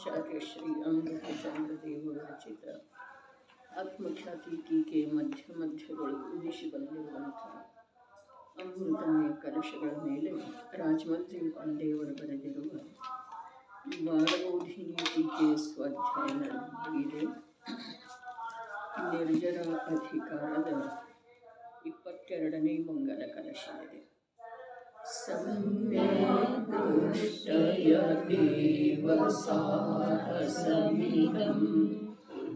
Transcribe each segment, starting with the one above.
ಆಚಾರ್ಯ ಶ್ರೀ ಅಮೃತಚಂದ್ರದೇವರು ರಚಿತ ಆತ್ಮಖ್ಯಾತಿ ಟೀಕೆ ಮಧ್ಯದೊಳಗೆ ಉದಿಸಿ ಬಂದಿರುವಂಥ ಅಮೃತಮಯ ಕಲಶಗಳ ಮೇಲೆ ರಾಜಮಂತ್ರಿ ಪಾಂಡೆಯವರು ಬರೆದಿರುವ ಬಾಲಬೋಧಿನಿ ಟೀಕೆ ಸ್ವಾಧ್ಯಾಯ ನಡೆದಿದೆ. ನಿರ್ಜರ ಅಧಿಕಾರದ 22ನೇ ಮಂಗಲ ಕಲಶವಿದೆ. ಸಮ್ಯಕ್ ದೃಷ್ಟಯದೇವ ಸಾಹಸಮಿದಂ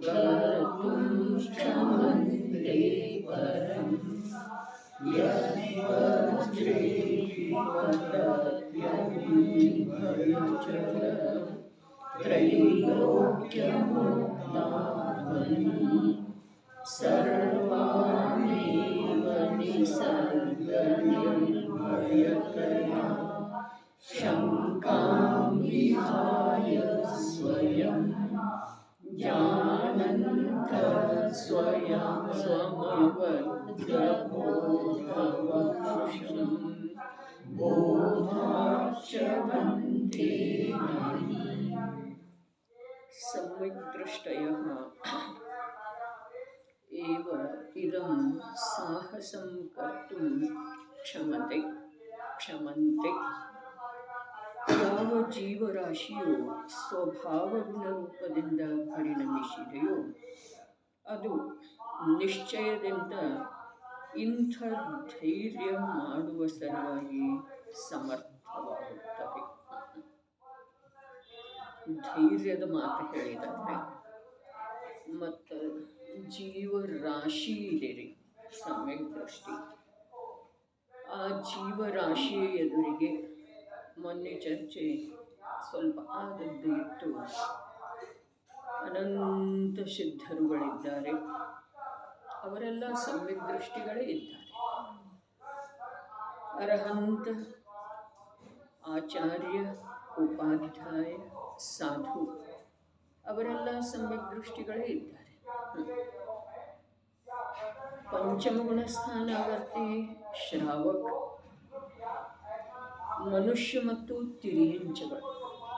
ಕರ್ತುಂ ಕ್ಷಮಂತೆ ಪರಂ ಯದ್ವಜ್ರೇಶ್ವರತ್ಯವಿಭಯಚರ ತ್ರೈಲೋಕ್ಯಮುಕ್ತಾವನಿ ಸರ್ವಾಮೇವ ನಿಸರ್ಗನಿರ್ಭಯತಯಾ ಶಂಕಾಂ ವಿಹಾಯ ಸ್ವಯಂ ಜಾನಂತ ಸ್ವಯಂ ಸ್ವಮವದ್ರಬೋಧವಕ್ಷಂ ಬೋಧಾಶ್ಚವಂತೆ ನಹಿ. ಸಮ್ಯಕ್ ದೃಷ್ಟಯಃ ಏವ ಇದಂ ಸಾಹಸಂ ಕರ್ತುಂ ಕ್ಷಮಂತೆ. ಯಾವ ಜೀವರಾಶಿಯು ಸ್ವಭಾವಗುಣ ರೂಪದಿಂದ ಪರಿಣಮಿಸಿದೆಯೋ ಅದು ನಿಶ್ಚಯದಿಂದ ಇಂಥ ಧೈರ್ಯ ಮಾಡುವ ಸಲುವಾಗಿ ಸಮರ್ಥವಾಗುತ್ತದೆ. ಧೈರ್ಯದ ಮಾತು ಹೇಳಿದರೆ ಮತ್ತು ಜೀವರಾಶಿ ಇದೆ ರೀ ಸಮ್ಯಕ್ ದೃಷ್ಟಿ. ಆ ಜೀವರಾಶಿಯ ಎದುರಿಗೆ ಮೊನ್ನೆ ಚರ್ಚೆ ಸ್ವಲ್ಪ ಆದದ್ದು ಇತ್ತು. ಅನಂತ ಸಿದ್ಧರುಗಳಿದ್ದಾರೆ, ಅವರೆಲ್ಲ ಸಮ್ಯಕ್ ದೃಷ್ಟಿಗಳೇ ಇದ್ದಾರೆ. ಅರಹಂತ, ಆಚಾರ್ಯ, ಉಪಾಧ್ಯಾಯ, ಸಾಧು ಅವರೆಲ್ಲ ಸಮ್ಯಕ್ ದೃಷ್ಟಿಗಳೇ ಇದ್ದಾರೆ. ಪಂಚಮಗುಣ ಸ್ಥಾನವರ್ತಿ, ಶ್ರಾವಕ, ಮನುಷ್ಯ ಮತ್ತು ತಿರಿಯಂಚಗಳು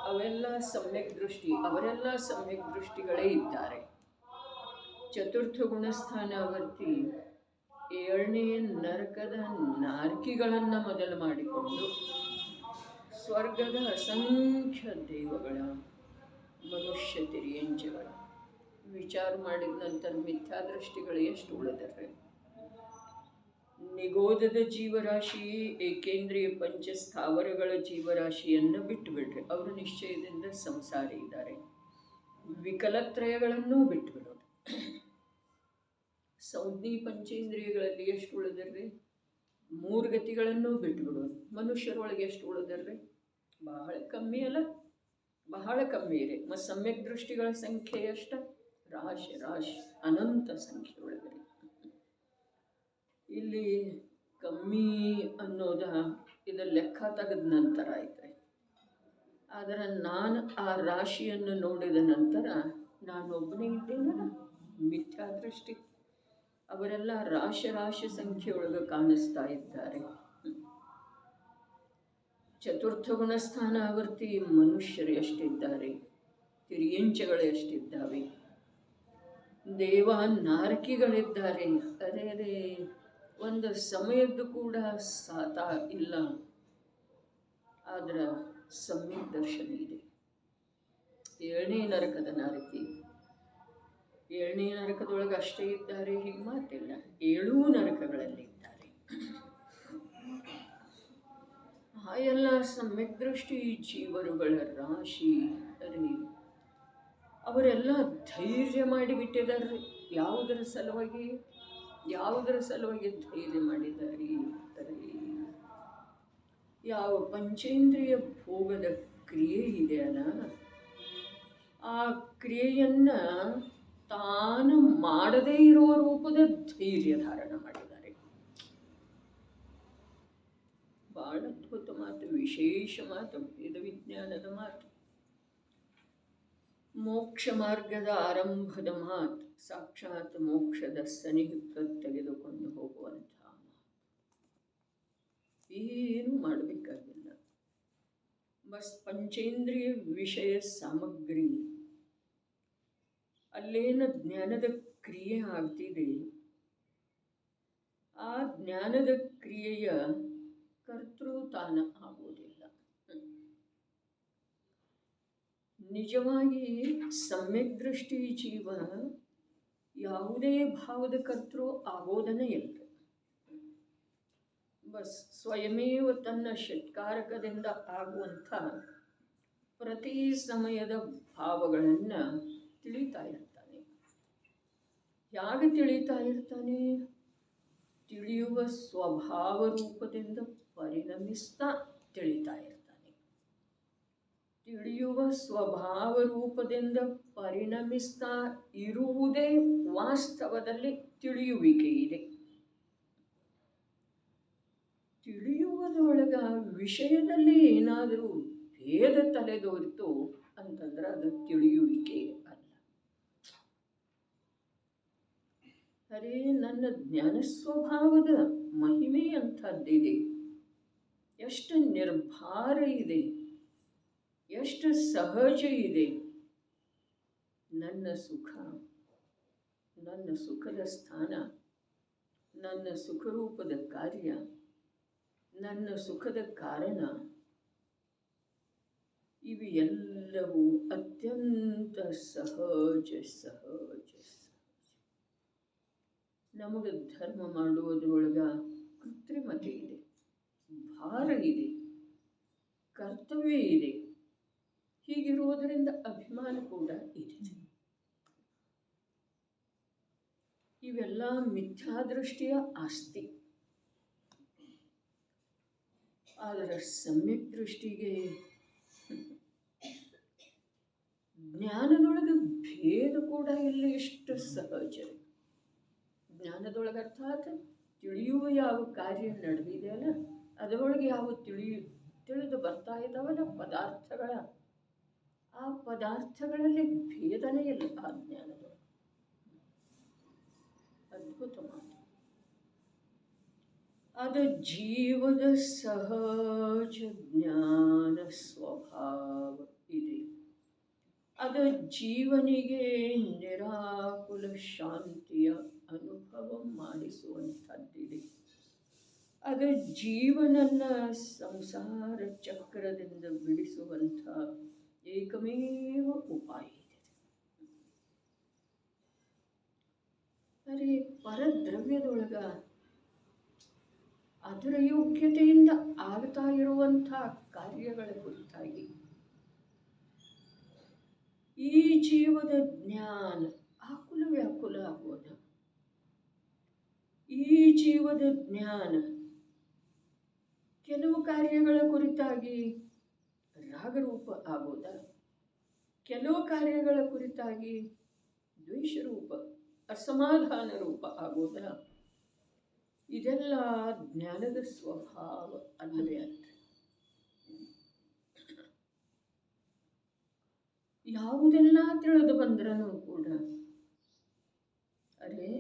ಅವೆಲ್ಲ ಸಮ್ಯಕ್ ದೃಷ್ಟಿ, ಅವರೆಲ್ಲ ಸಮ್ಯಕ್ ದೃಷ್ಟಿಗಳೇ ಇದ್ದಾರೆ. ಚತುರ್ಥ ಗುಣಸ್ಥಾನವರ್ತಿ 7ನೇ ನರಕದ ನಾರ್ಕಿಗಳನ್ನು ಮೊದಲು ಮಾಡಿಕೊಂಡು ಸ್ವರ್ಗದ ಅಸಂಖ್ಯ ದೇವಗಳ ಮನುಷ್ಯ ತಿರಿಯಂಚಗಳ ವಿಚಾರ ಮಾಡಿದ ನಂತರ ಮಿಥ್ಯಾದೃಷ್ಟಿಗಳು ಎಷ್ಟು ಉಳಿದರೆ. ನಿಗೋಧದ ಜೀವರಾಶಿ, ಏಕೇಂದ್ರಿಯ ಪಂಚಸ್ಥಾವರಗಳ ಜೀವರಾಶಿಯನ್ನು ಬಿಟ್ಟು ಬಿಡ್ರಿ, ಅವರು ನಿಶ್ಚಯದಿಂದ ಸಂಸಾರಿ ಇದ್ದಾರೆ. ವಿಕಲತ್ರಯಗಳನ್ನೂ ಬಿಟ್ಟು ಬಿಡೋದು. ಸಂಜ್ಞಿ ಪಂಚೇಂದ್ರಿಯಗಳಲ್ಲಿ ಎಷ್ಟು ಉಳಿದರ್ರಿ? 3 ಗತಿಗಳನ್ನೂ ಬಿಟ್ಟು ಬಿಡೋದು. ಮನುಷ್ಯರೊಳಗೆ ಎಷ್ಟು ಉಳಿದರ್ರಿ? ಬಹಳ ಕಮ್ಮಿ ಅಲ್ಲ, ಬಹಳ ಕಮ್ಮಿ ಇದೆ. ಮತ್ತು ಸಮ್ಯಕ್ ದೃಷ್ಟಿಗಳ ಸಂಖ್ಯೆ ಎಷ್ಟು? ರಾಶಿ ಅನಂತ ಸಂಖ್ಯೆ ಒಳಗಡೆ. ಇಲ್ಲಿ ಕಮ್ಮಿ ಅನ್ನೋದ ಇದರ ಲೆಕ್ಕ ತೆಗೆದ ನಂತರ ಐತೆ. ಆದರೆ ನಾನು ಆ ರಾಶಿಯನ್ನು ನೋಡಿದ ನಂತರ ನಾನೊಬ್ಬನೇ ಇದ್ದೇನಲ್ಲ, ಮಿಥ್ಯಾದೃಷ್ಟಿ. ಅವರೆಲ್ಲ ರಾಶಿ ಸಂಖ್ಯೆಯೊಳಗೆ ಕಾಣಿಸ್ತಾ ಇದ್ದಾರೆ. ಚತುರ್ಥ ಗುಣಸ್ಥಾನ ಆವರ್ತಿ ಮನುಷ್ಯರು ಎಷ್ಟಿದ್ದಾರೆ, ತಿರಿಯಂಚಗಳು ಎಷ್ಟಿದ್ದಾವೆ, ದೇವ ನಾರಕಿಗಳಿದ್ದಾರೆ. ಅದೇ ಒಂದು ಸಮಯದ್ದು ಕೂಡ ಸಾತ ಇಲ್ಲ. ಆದ್ರೆ ಸಮ್ಯಕ್ ದರ್ಶನ ಇದೆ. 7ನೇ ನರಕದ ನಾರಕಿ, 7ನೇ ನರಕದೊಳಗೆ ಅಷ್ಟೇ ಇದ್ದಾರೆ ಹೀಗೆ ಮಾತಿಲ್ಲ, 7 ನರಕಗಳಲ್ಲಿ ಇದ್ದಾರೆ. ಆ ಎಲ್ಲ ಸಮ್ಯಕ್ ದೃಷ್ಟಿ ಜೀವರುಗಳ ರಾಶಿ ಅದೇ ಅವರೆಲ್ಲ ಧೈರ್ಯ ಮಾಡಿಬಿಟ್ಟಿದ್ದಾರೆ. ಯಾವುದರ ಸಲುವಾಗಿ ಧೈರ್ಯ ಮಾಡಿದ್ದಾರೆ ಅಂದರೆ, ಯಾವ ಪಂಚೇಂದ್ರಿಯ ಭೋಗದ ಕ್ರಿಯೆ ಇದೆಯಲ್ಲ, ಆ ಕ್ರಿಯೆಯನ್ನು ತಾನು ಮಾಡದೇ ಇರುವ ರೂಪದ ಧೈರ್ಯ ಧಾರಣ ಮಾಡಿದ್ದಾರೆ. ಬಹಳ ಅದ್ಭುತ ಮಾತು, ವಿಶೇಷ ಮಾತು, ಇದು ವಿಜ್ಞಾನದ ಮಾತು. ಮೋಕ್ಷ ಮಾರ್ಗದ ಆರಂಭದ ಮಾತು, ಸಾಕ್ಷಾತ್ ಮೋಕ್ಷದ ಸನಿಹಕ್ಕೆ ತೆಗೆದುಕೊಂಡು ಹೋಗುವಂಥ ಮಾತು. ಏನು ಮಾಡಬೇಕಾಗಿಲ್ಲ. ಬಸ್ ಪಂಚೇಂದ್ರಿಯ ವಿಷಯ ಸಾಮಗ್ರಿ ಅಲ್ಲೇನು ಜ್ಞಾನದ ಕ್ರಿಯೆ ಆಗ್ತಿದೆ, ಆ ಜ್ಞಾನದ ಕ್ರಿಯೆಯ ಕರ್ತೃತಾನ ಆಗುವುದಿಲ್ಲ. ನಿಜವಾಗಿ ಸಮ್ಯಕ್ ದೃಷ್ಟಿ ಜೀವ ಯಾವುದೇ ಭಾವದ ಕರ್ತೃ ಆಗೋದನೇ ಇಲ್ಲ. ಬಸ್ ಸ್ವಯಮೇವ ತನ್ನ ಷಟ್ಕಾರಕದಿಂದ ಆಗುವಂಥ ಪ್ರತಿ ಸಮಯದ ಭಾವಗಳನ್ನು ತಿಳಿತಾ ಇರ್ತಾನೆ. ಯಾಕೆ ತಿಳಿತಾ ಇರ್ತಾನೆ? ತಿಳಿಯುವ ಸ್ವಭಾವ ರೂಪದಿಂದ ಪರಿಣಮಿಸ್ತಾ ತಿಳಿತಾ ಇರ್ತಾನೆ. ತಿಳಿಯುವ ಸ್ವಭಾವ ರೂಪದಿಂದ ಪರಿಣಮಿಸ್ತಾ ಇರುವುದೇ ವಾಸ್ತವದಲ್ಲಿ ತಿಳಿಯುವಿಕೆ ಇದೆ. ತಿಳಿಯುವುದರೊಳಗ ವಿಷಯದಲ್ಲಿ ಏನಾದರೂ ಭೇದ ತಲೆದೋರಿತು ಅಂತಂದ್ರೆ ಅದು ತಿಳಿಯುವಿಕೆ ಅಲ್ಲ. ಅರೇ, ನನ್ನ ಜ್ಞಾನ ಸ್ವಭಾವದ ಮಹಿಮೆ ಅಂಥದ್ದಿದೆ, ಎಷ್ಟು ನಿರ್ಭಾರ ಇದೆ, ಎಷ್ಟು ಸಹಜ ಇದೆ. ನನ್ನ ಸುಖ, ನನ್ನ ಸುಖದ ಸ್ಥಾನ, ನನ್ನ ಸುಖರೂಪದ ಕಾರ್ಯ, ನನ್ನ ಸುಖದ ಕಾರಣ, ಇವು ಎಲ್ಲವೂ ಅತ್ಯಂತ ಸಹಜ ಸಹಜ. ನಮಗೆ ಧರ್ಮ ಮಾಡುವುದರೊಳಗ ಕೃತ್ರಿಮತೆ ಇದೆ, ಭಾರ ಇದೆ, ಕರ್ತವ್ಯ ಇದೆ. ಹೀಗಿರುವುದರಿಂದ ಅಭಿಮಾನ ಕೂಡ ಇದೆ. ಇವೆಲ್ಲ ಮಿಥ್ಯಾದೃಷ್ಟಿಯ ಆಸ್ತಿ. ಆದರೆ ಸಮ್ಯಕ್ ದೃಷ್ಟಿಗೆ ಜ್ಞಾನದೊಳಗೆ ಭೇದ ಕೂಡ ಇಲ್ಲಿ ಎಷ್ಟು ಸಹಜ. ಜ್ಞಾನದೊಳಗೆ ಅರ್ಥಾತ್ ತಿಳಿಯುವ ಯಾವ ಕಾರ್ಯ ನಡೆದಿದೆಯಲ್ಲ ಅದರೊಳಗೆ ಯಾವ ತಿಳಿದು ಬರ್ತಾ ಇದ್ದಾವಲ್ಲ ಪದಾರ್ಥಗಳ, ಆ ಪದಾರ್ಥಗಳಲ್ಲಿ ಭೇದನೇ ಇಲ್ಲ. ಆ ಜ್ಞಾನದೊಳಗೆ ಅದ್ಭುತ ಮಾತು. ಅದು ಜೀವದ ಸಹಜ ಜ್ಞಾನ ಸ್ವಭಾವ ಇದೆ. ಅದು ಜೀವನಿಗೆ ನಿರಾಕುಲ ಶಾಂತಿಯ ಅನುಭವ ಮಾಡಿಸುವಂಥದ್ದಿದೆ. ಅದು ಜೀವನನ್ನ ಸಂಸಾರ ಚಕ್ರದಿಂದ ಬಿಡಿಸುವಂಥ ಏಕಮೇವ ಉಪಾಯ ಇದೆ. ಅರೆ, ಪರದ್ರವ್ಯದೊಳಗ ಅದರ ಯೋಗ್ಯತೆಯಿಂದ ಆಗ್ತಾ ಇರುವಂಥ ಕಾರ್ಯಗಳ ಕುರಿತಾಗಿ ಈ ಜೀವದ ಜ್ಞಾನ ಆಕುಲ ವ್ಯಾಕುಲ ಆಗೋದ. ಈ ಜೀವದ ಜ್ಞಾನ ಕೆಲವು ಕಾರ್ಯಗಳ ಕುರಿತಾಗಿ ರಾಗರೂಪ ಆಗೋದ, ಕೆಲವು ಕಾರ್ಯಗಳ ಕುರಿತಾಗಿ ದ್ವೇಷರೂಪ ಅಸಮಾಧಾನ ರೂಪ ಆಗೋದ. ಇದೆಲ್ಲ ಜ್ಞಾನದ ಸ್ವಭಾವ ಅಲ್ಲವೇ ಅಲ್ಲ. ಯಾವುದೆಲ್ಲ ತಿಳಿದು ಬಂದ್ರೂ ಕೂಡ ಅರೆ,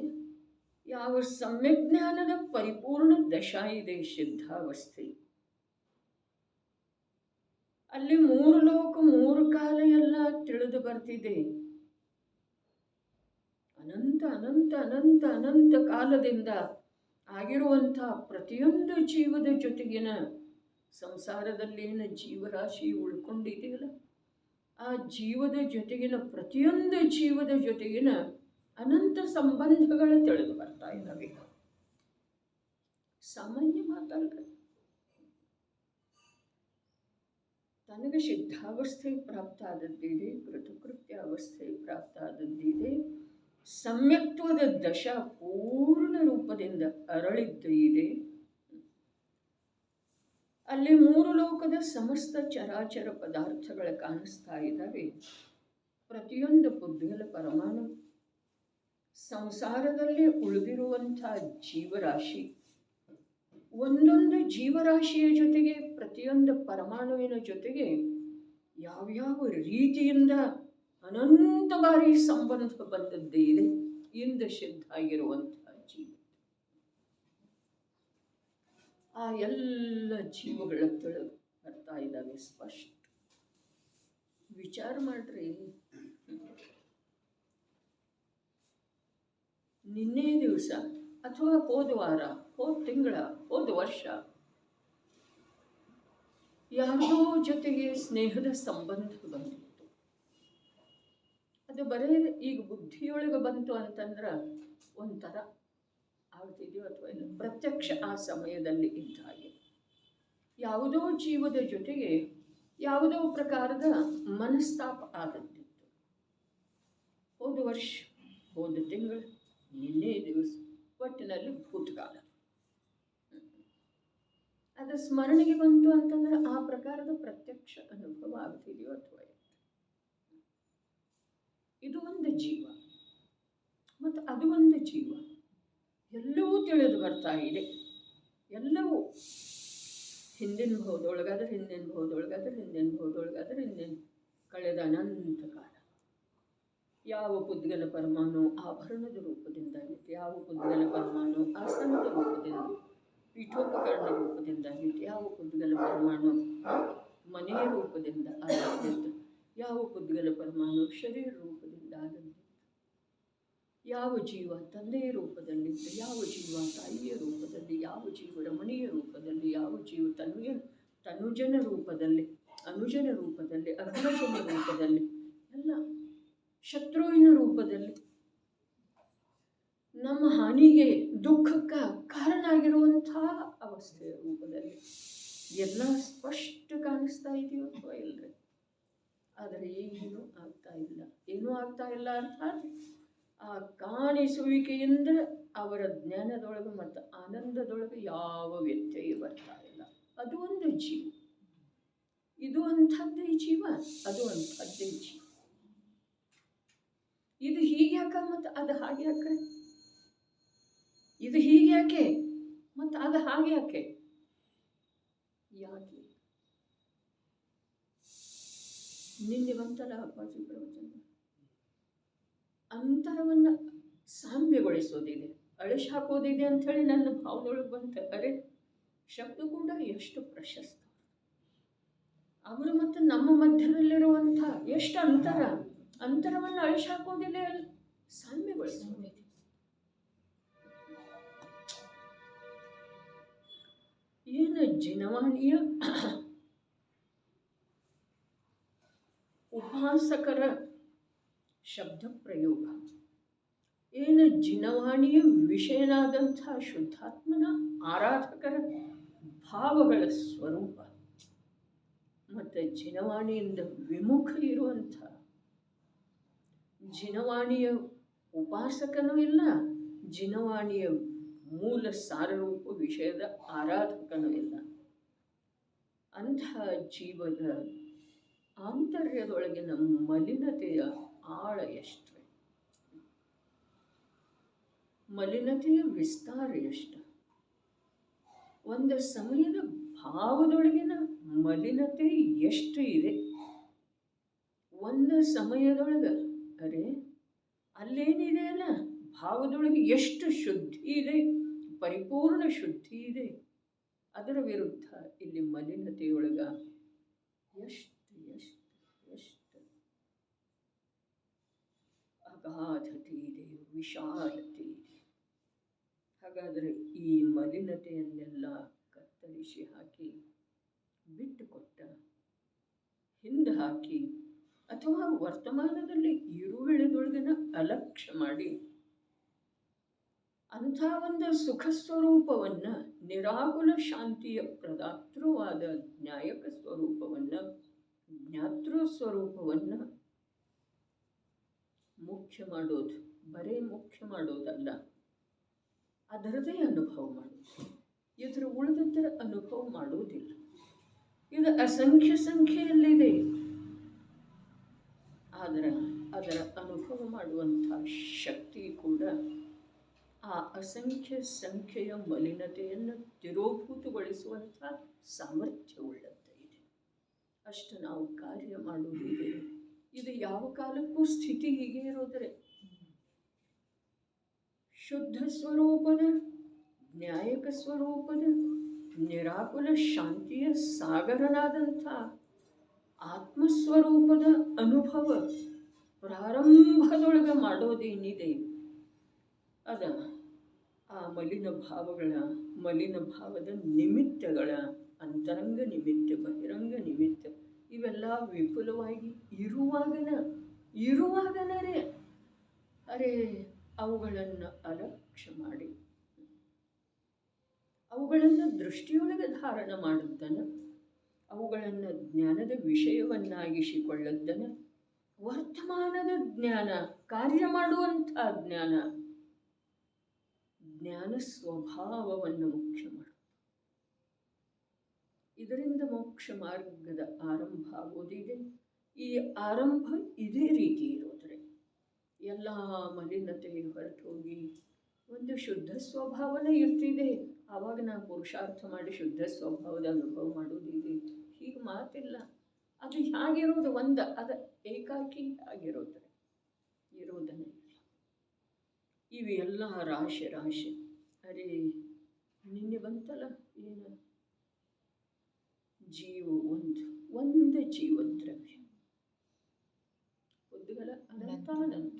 ಯಾವ ಸಮ್ಯಕ್ ಜ್ಞಾನದ ಪರಿಪೂರ್ಣ ದಶಾ ಇದೆ, ಸಿದ್ಧಾವಸ್ಥೆ, ಅಲ್ಲಿ ಮೂರು ಲೋಕ ಮೂರು ಕಾಲ ಎಲ್ಲ ತಿಳಿದು ಬರ್ತಿದೆ. ಅನಂತ ಅನಂತ ಅನಂತ ಅನಂತ ಕಾಲದಿಂದ ಆಗಿರುವಂಥ ಪ್ರತಿಯೊಂದು ಜೀವದ ಜೊತೆಗಿನ ಸಂಸಾರದಲ್ಲೇನು ಜೀವರಾಶಿ ಉಳ್ಕೊಂಡಿದೆಯಲ್ಲ, ಆ ಜೀವದ ಜೊತೆಗಿನ ಪ್ರತಿಯೊಂದು ಜೀವದ ಜೊತೆಗಿನ ಅನಂತ ಸಂಬಂಧಗಳು ತಿಳಿದು ಬರ್ತಾ ಇದ್ದಾವೆ. ಸಾಮಾನ್ಯ ಮಾತಲ್ಲ. ತನಗೆ ಸಿದ್ಧಾವಸ್ಥೆ ಪ್ರಾಪ್ತ ಆದದ್ದಿದೆ, ಕೃತಕೃತ್ಯಾವಸ್ಥೆ ಪ್ರಾಪ್ತ ಆದದ್ದಿದೆ, ಸಮ್ಯಕ್ತ್ವದ ದಶಾ ಪೂರ್ಣ ರೂಪದಿಂದ ಅರಳಿದ್ದು ಇದೆ. ಅಲ್ಲಿ ಮೂರು ಲೋಕದ ಸಮಸ್ತ ಚರಾಚರ ಪದಾರ್ಥಗಳ ಕಾಣಿಸ್ತಾ ಇದ್ದಾವೆ. ಪ್ರತಿಯೊಂದು ಪುದ್ಗಲ ಪರಮಾಣು, ಸಂಸಾರದಲ್ಲಿ ಉಳಿದಿರುವಂಥ ಜೀವರಾಶಿ, ಒಂದೊಂದು ಜೀವರಾಶಿಯ ಜೊತೆಗೆ ಪ್ರತಿಯೊಂದು ಪರಮಾಣುವಿನ ಜೊತೆಗೆ ಯಾವ್ಯಾವ ರೀತಿಯಿಂದ ಅನಂತ ಬಾರಿ ಸಂಬಂಧ ಬಂದದ್ದೇ ಇದೆ ಇಂದ ಸಿದ್ಧ ಆಗಿರುವಂತಹ ಜೀವ. ಆ ಎಲ್ಲ ಜೀವಗಳ ತಿಳಿದು ಬರ್ತಾ ಇದ್ದಾವೆ ಸ್ಪಷ್ಟ. ವಿಚಾರ ಮಾಡ್ರಿ. ನಿನ್ನೆ ದಿವಸ ಅಥವಾ ಹೋದ ವಾರ, ಹೋದ ತಿಂಗಳ, ಹೋದ ವರ್ಷ ಯಾರಿಗೋ ಜೊತೆಗೆ ಸ್ನೇಹದ ಸಂಬಂಧ ಬಂದಿತ್ತು. ಅದು ಬರೀ ಈಗ ಬುದ್ಧಿಯೊಳಗೆ ಬಂತು ಅಂತಂದ್ರೆ ಒಂಥರ ಆಗ್ತಿದೆಯೋ ಅಥವಾ ಇಲ್ಲ, ಪ್ರತ್ಯಕ್ಷ ಆ ಸಮಯದಲ್ಲಿ ಇದ್ದ ಹಾಗೆ ಯಾವುದೋ ಜೀವದ ಜೊತೆಗೆ ಯಾವುದೋ ಪ್ರಕಾರದ ಮನಸ್ತಾಪ ಆಗುತ್ತಿತ್ತು. ಹೋದ ವರ್ಷ, ಹೋದ ತಿಂಗಳು, ನಿನ್ನೆ ದಿವಸ, ಒಟ್ಟಿನಲ್ಲಿ ಭೂತಕಾಲ. ಅದು ಸ್ಮರಣೆಗೆ ಬಂತು ಅಂತಂದ್ರೆ ಆ ಪ್ರಕಾರದ ಪ್ರತ್ಯಕ್ಷ ಅನುಭವ ಆಗ್ತಿದೆಯೋ ಅಥವಾ ಇದು ಒಂದು ಜೀವ ಮತ್ತು ಅದು ಒಂದು ಜೀವ. ಎಲ್ಲವೂ ತಿಳಿದು ಬರ್ತಾ ಇದೆ. ಎಲ್ಲವೂ ಹಿಂದಿನ ಭಾವದೊಳಗಾದ್ರೆ ಹಿಂದಿನ ಭಾವದೊಳಗಾದ್ರೆ ಹಿಂದಿನ ಭಾವದೊಳಗಾದ್ರೆ ಹಿಂದಿನ ಕಳೆದ ಅನಂತ ಕಾಲ. ಯಾವ ಪುದ್ಗಲ ಪರಮಾಣು ಆಭರಣದ ರೂಪದಿಂದಾಗಿತ್ತು, ಯಾವ ಪುದ್ಗಲ ಪರಮಾಣು ಆಸನದ ರೂಪದಿಂದ, ಪೀಠೋಪಕರಣ ರೂಪದಿಂದಾಗಿತ್ತು, ಯಾವ ಪುದ್ಗಲ ಪರಮಾಣು ಮನೆಯ ರೂಪದಿಂದ ಆದದ್ದು, ಯಾವ ಪುದ್ಗಲ ಪರಮಾಣು ಶರೀರ ರೂಪದಿಂದ ಆದದ್ದು, ಯಾವ ಜೀವ ತಂದೆಯ ರೂಪದಲ್ಲಿತ್ತು, ಯಾವ ಜೀವ ತಾಯಿಯ ರೂಪದಲ್ಲಿ, ಯಾವ ಜೀವ ರಮಣೀಯ ರೂಪದಲ್ಲಿ, ಯಾವ ಜೀವ ತನುಜನ ರೂಪದಲ್ಲಿ, ಅನುಜನ ರೂಪದಲ್ಲಿ, ಅಗ್ರಜನ ರೂಪದಲ್ಲಿ, ಎಲ್ಲ ಶತ್ರುವಿನ ರೂಪದಲ್ಲಿ, ನಮ್ಮ ಹಾನಿಗೆ ದುಃಖಕ್ಕೆ ಕಾರಣ ಆಗಿರುವಂತಹ ಅವಸ್ಥೆಯ ರೂಪದಲ್ಲಿ ಎಲ್ಲ ಸ್ಪಷ್ಟ ಕಾಣಿಸ್ತಾ ಇದೆಯೋ ಅಥವಾ ಇಲ್ಲರಿ. ಆದರೆ ಏನೂ ಆಗ್ತಾ ಇಲ್ಲ. ಏನೂ ಆಗ್ತಾ ಇಲ್ಲ ಅರ್ಥಾತ್ ಆ ಕಾಣಿಸುವಿಕೆಯಿಂದ ಅವರ ಜ್ಞಾನದೊಳಗೆ ಮತ್ತು ಆನಂದದೊಳಗೆ ಯಾವ ವ್ಯತ್ಯಯ ಬರ್ತಾ ಇಲ್ಲ. ಅದು ಒಂದು ಜೀವ. ಇದು ಅಂಥದ್ದೇ ಜೀವ, ಅದು ಅಂಥದ್ದೇ ಜೀವ. ಇದು ಹೀಗೆ ಯಾಕೆ ಮತ್ತು ಅದು ಹಾಗೆ ಯಾಕೆ? ಇದು ಹೀಗೆ ಯಾಕೆ ಮತ್ತು ಅದು ಹಾಗೆ ಯಾಕೆ? ಯಾಕೆ? ನಿನ್ನೆ ಬಂತಲ್ಲ ಅಪ್ಪಾಜಿ ಪ್ರವಚನ, ಅಂತರವನ್ನು ಸಾಮ್ಯಗೊಳಿಸೋದಿದೆ, ಅಳಿಸಿ ಹಾಕೋದಿದೆ ಅಂಥೇಳಿ ನನ್ನ ಭಾವದೊಳಗೆ ಬಂತ. ಅರೆ, ಶಬ್ದ ಕೂಡ ಎಷ್ಟು ಪ್ರಶಸ್ತ. ಅವರು ಮತ್ತು ನಮ್ಮ ಮಧ್ಯದಲ್ಲಿರುವಂಥ ಎಷ್ಟು ಅಂತರವನ್ನು ಅಳಿಸಿ ಹಾಕೋದಿಲ್ಲ, ಸಾಮ್ಯಗೊಳಿಸೋದಿದೆ. ಏನು ಜಿನವಾಣಿಯ ಉಪಾಸಕರ ಶಬ್ದ ಪ್ರಯೋಗ, ಏನು ಜಿನವಾಣಿಯ ವಿಷಯನಾದಂಥ ಶುದ್ಧಾತ್ಮನ ಆರಾಧಕರ ಭಾವಗಳ ಸ್ವರೂಪ, ಮತ್ತು ಜಿನವಾಣಿಯಿಂದ ವಿಮುಖ ಇರುವಂಥ ಜಿನವಾಣಿಯ ಉಪಾಸಕನೂ ಇಲ್ಲ, ಜಿನವಾಣಿಯ ಮೂಲ ಸಾರರೂಪ ವಿಷಯದ ಆರಾಧಕನೂ ಇಲ್ಲ. ಅಂತಹ ಜೀವದ ಆಂತರ್ಯದೊಳಗಿನ ಮಲಿನತೆಯ ಆಳ ಎಷ್ಟು, ಮಲಿನತೆಯ ವಿಸ್ತಾರ ಎಷ್ಟು, ಒಂದು ಸಮಯದ ಭಾವದೊಳಗಿನ ಮಲಿನತೆ ಎಷ್ಟು ಇದೆ. ಒಂದು ಸಮಯದೊಳಗೆ ಅರೆ ಅಲ್ಲೇನಿದೆ ಅಲ್ಲ, ಭಾವದೊಳಗೆ ಎಷ್ಟು ಶುದ್ಧಿ ಇದೆ, ಪರಿಪೂರ್ಣ ಶುದ್ಧಿ ಇದೆ. ಅದರ ವಿರುದ್ಧ ಇಲ್ಲಿ ಮಲಿನತೆಯೊಳಗ ಎಷ್ಟು ಎಷ್ಟು ಎಷ್ಟು ಅಗಾಧತೆ ಇದೆ, ವಿಶಾಲತೆ ಇದೆ. ಹಾಗಾದರೆ ಈ ಮಲಿನತೆಯನ್ನೆಲ್ಲ ಕತ್ತರಿಸಿ ಹಾಕಿ ಬಿಟ್ಟುಕೊಟ್ಟ, ಹಿಂದೆ ಹಾಕಿ ಅಥವಾ ವರ್ತಮಾನದಲ್ಲಿ ಇರುವೆಳೆದೊಳಗಿನ ಅಲಕ್ಷ್ಯ ಮಾಡಿ ಅಂಥ ಒಂದು ಸುಖ ಸ್ವರೂಪವನ್ನು, ನಿರಾಕುಲ ಶಾಂತಿಯ ಪ್ರದಾತೃವಾದ ನ್ಯಾಯಕ ಸ್ವರೂಪವನ್ನು, ಜ್ಞಾತೃ ಸ್ವರೂಪವನ್ನು ಮುಖ್ಯ ಮಾಡೋದು, ಬರೇ ಮುಖ್ಯ ಮಾಡೋದಲ್ಲ, ಅದರದೇ ಅನುಭವ ಮಾಡೋದು. ಇದರ ಉಳಿದದ್ದರ ಅನುಭವ ಮಾಡೋದಿಲ್ಲ. ಇದು ಅಸಂಖ್ಯ ಸಂಖ್ಯೆಯಲ್ಲಿದೆ. ಆದರೆ ಅದರ ಅನುಭವ ಮಾಡುವಂಥ ಶಕ್ತಿ ಕೂಡ ಆ ಅಸಂಖ್ಯ ಸಂಖ್ಯೆಯ ಮಲಿನತೆಯನ್ನು ತಿರೋಭೂತಗೊಳಿಸುವಂಥ ಸಾಮರ್ಥ್ಯವುಳ್ಳದ್ದೇ ಇದೆ. ಅಷ್ಟು ನಾವು ಕಾರ್ಯ ಮಾಡುವುದಿದೆ. ಇದು ಯಾವ ಕಾಲಕ್ಕೂ ಸ್ಥಿತಿ ಹೀಗೆ ಇರೋದರೆ ಶುದ್ಧ ಸ್ವರೂಪದ, ನ್ಯಾಯಕ ಸ್ವರೂಪದ, ನಿರಾಕುಲ ಶಾಂತಿಯ ಸಾಗರನಾದಂಥ ಆತ್ಮಸ್ವರೂಪದ ಅನುಭವ ಪ್ರಾರಂಭದೊಳಗೆ ಮಾಡೋದೇನಿದೆ ಅದ ಆ ಮಲಿನ ಭಾವದ ನಿಮಿತ್ತಗಳ ಅಂತರಂಗ ನಿಮಿತ್ತ, ಬಹಿರಂಗ ನಿಮಿತ್ತ ಇವೆಲ್ಲ ವಿಪುಲವಾಗಿ ಇರುವಾಗನರೇ ಅರೆ ಅವುಗಳನ್ನು ಅಲಕ್ಷ್ಯ ಮಾಡಿ ಅವುಗಳನ್ನು ದೃಷ್ಟಿಯೊಳಗೆ ಧಾರಣ ಮಾಡುತ್ತನ, ಅವುಗಳನ್ನು ಜ್ಞಾನದ ವಿಷಯವನ್ನಾಗಿಸಿಕೊಳ್ಳುತ್ತನ. ವರ್ತಮಾನದ ಜ್ಞಾನ, ಕಾರ್ಯ ಮಾಡುವಂಥ ಜ್ಞಾನ ಸ್ವಭಾವವನ್ನು ಮುಖ್ಯ ಮಾಡುತ್ತೆ. ಇದರಿಂದ ಮೋಕ್ಷ ಮಾರ್ಗದ ಆರಂಭ ಆಗುವುದಿದೆ. ಈ ಆರಂಭ ಇದೇ ರೀತಿ ಇರೋದ್ರೆ ಎಲ್ಲ ಮಲಿನತೆ ಹೊರಟು ಹೋಗಿ ಒಂದು ಶುದ್ಧ ಸ್ವಭಾವನೆ ಇರ್ತಿದೆ. ಆವಾಗ ನಾವು ಪುರುಷಾರ್ಥ ಮಾಡಿ ಶುದ್ಧ ಸ್ವಭಾವದ ಅನುಭವ ಮಾಡೋದಿದೆ. ಹೀಗೆ ಮಾತಿಲ್ಲ. ಅದು ಹೇಗಿರೋದು ಅದು ಏಕಾಕಿ ಆಗಿರೋದ್ರೆ ಇರೋದನ್ನೇ ಇವು ಎಲ್ಲ ರಾಶಿ ಅರೆ ನಿನ್ನೆ ಬಂತಲ್ಲ ಏನು ಜೀವ ಒಂದು ಜೀವದ್ರವ್ಯ ಒದ್ದುಗಳ ಅನಂತಾನಂತ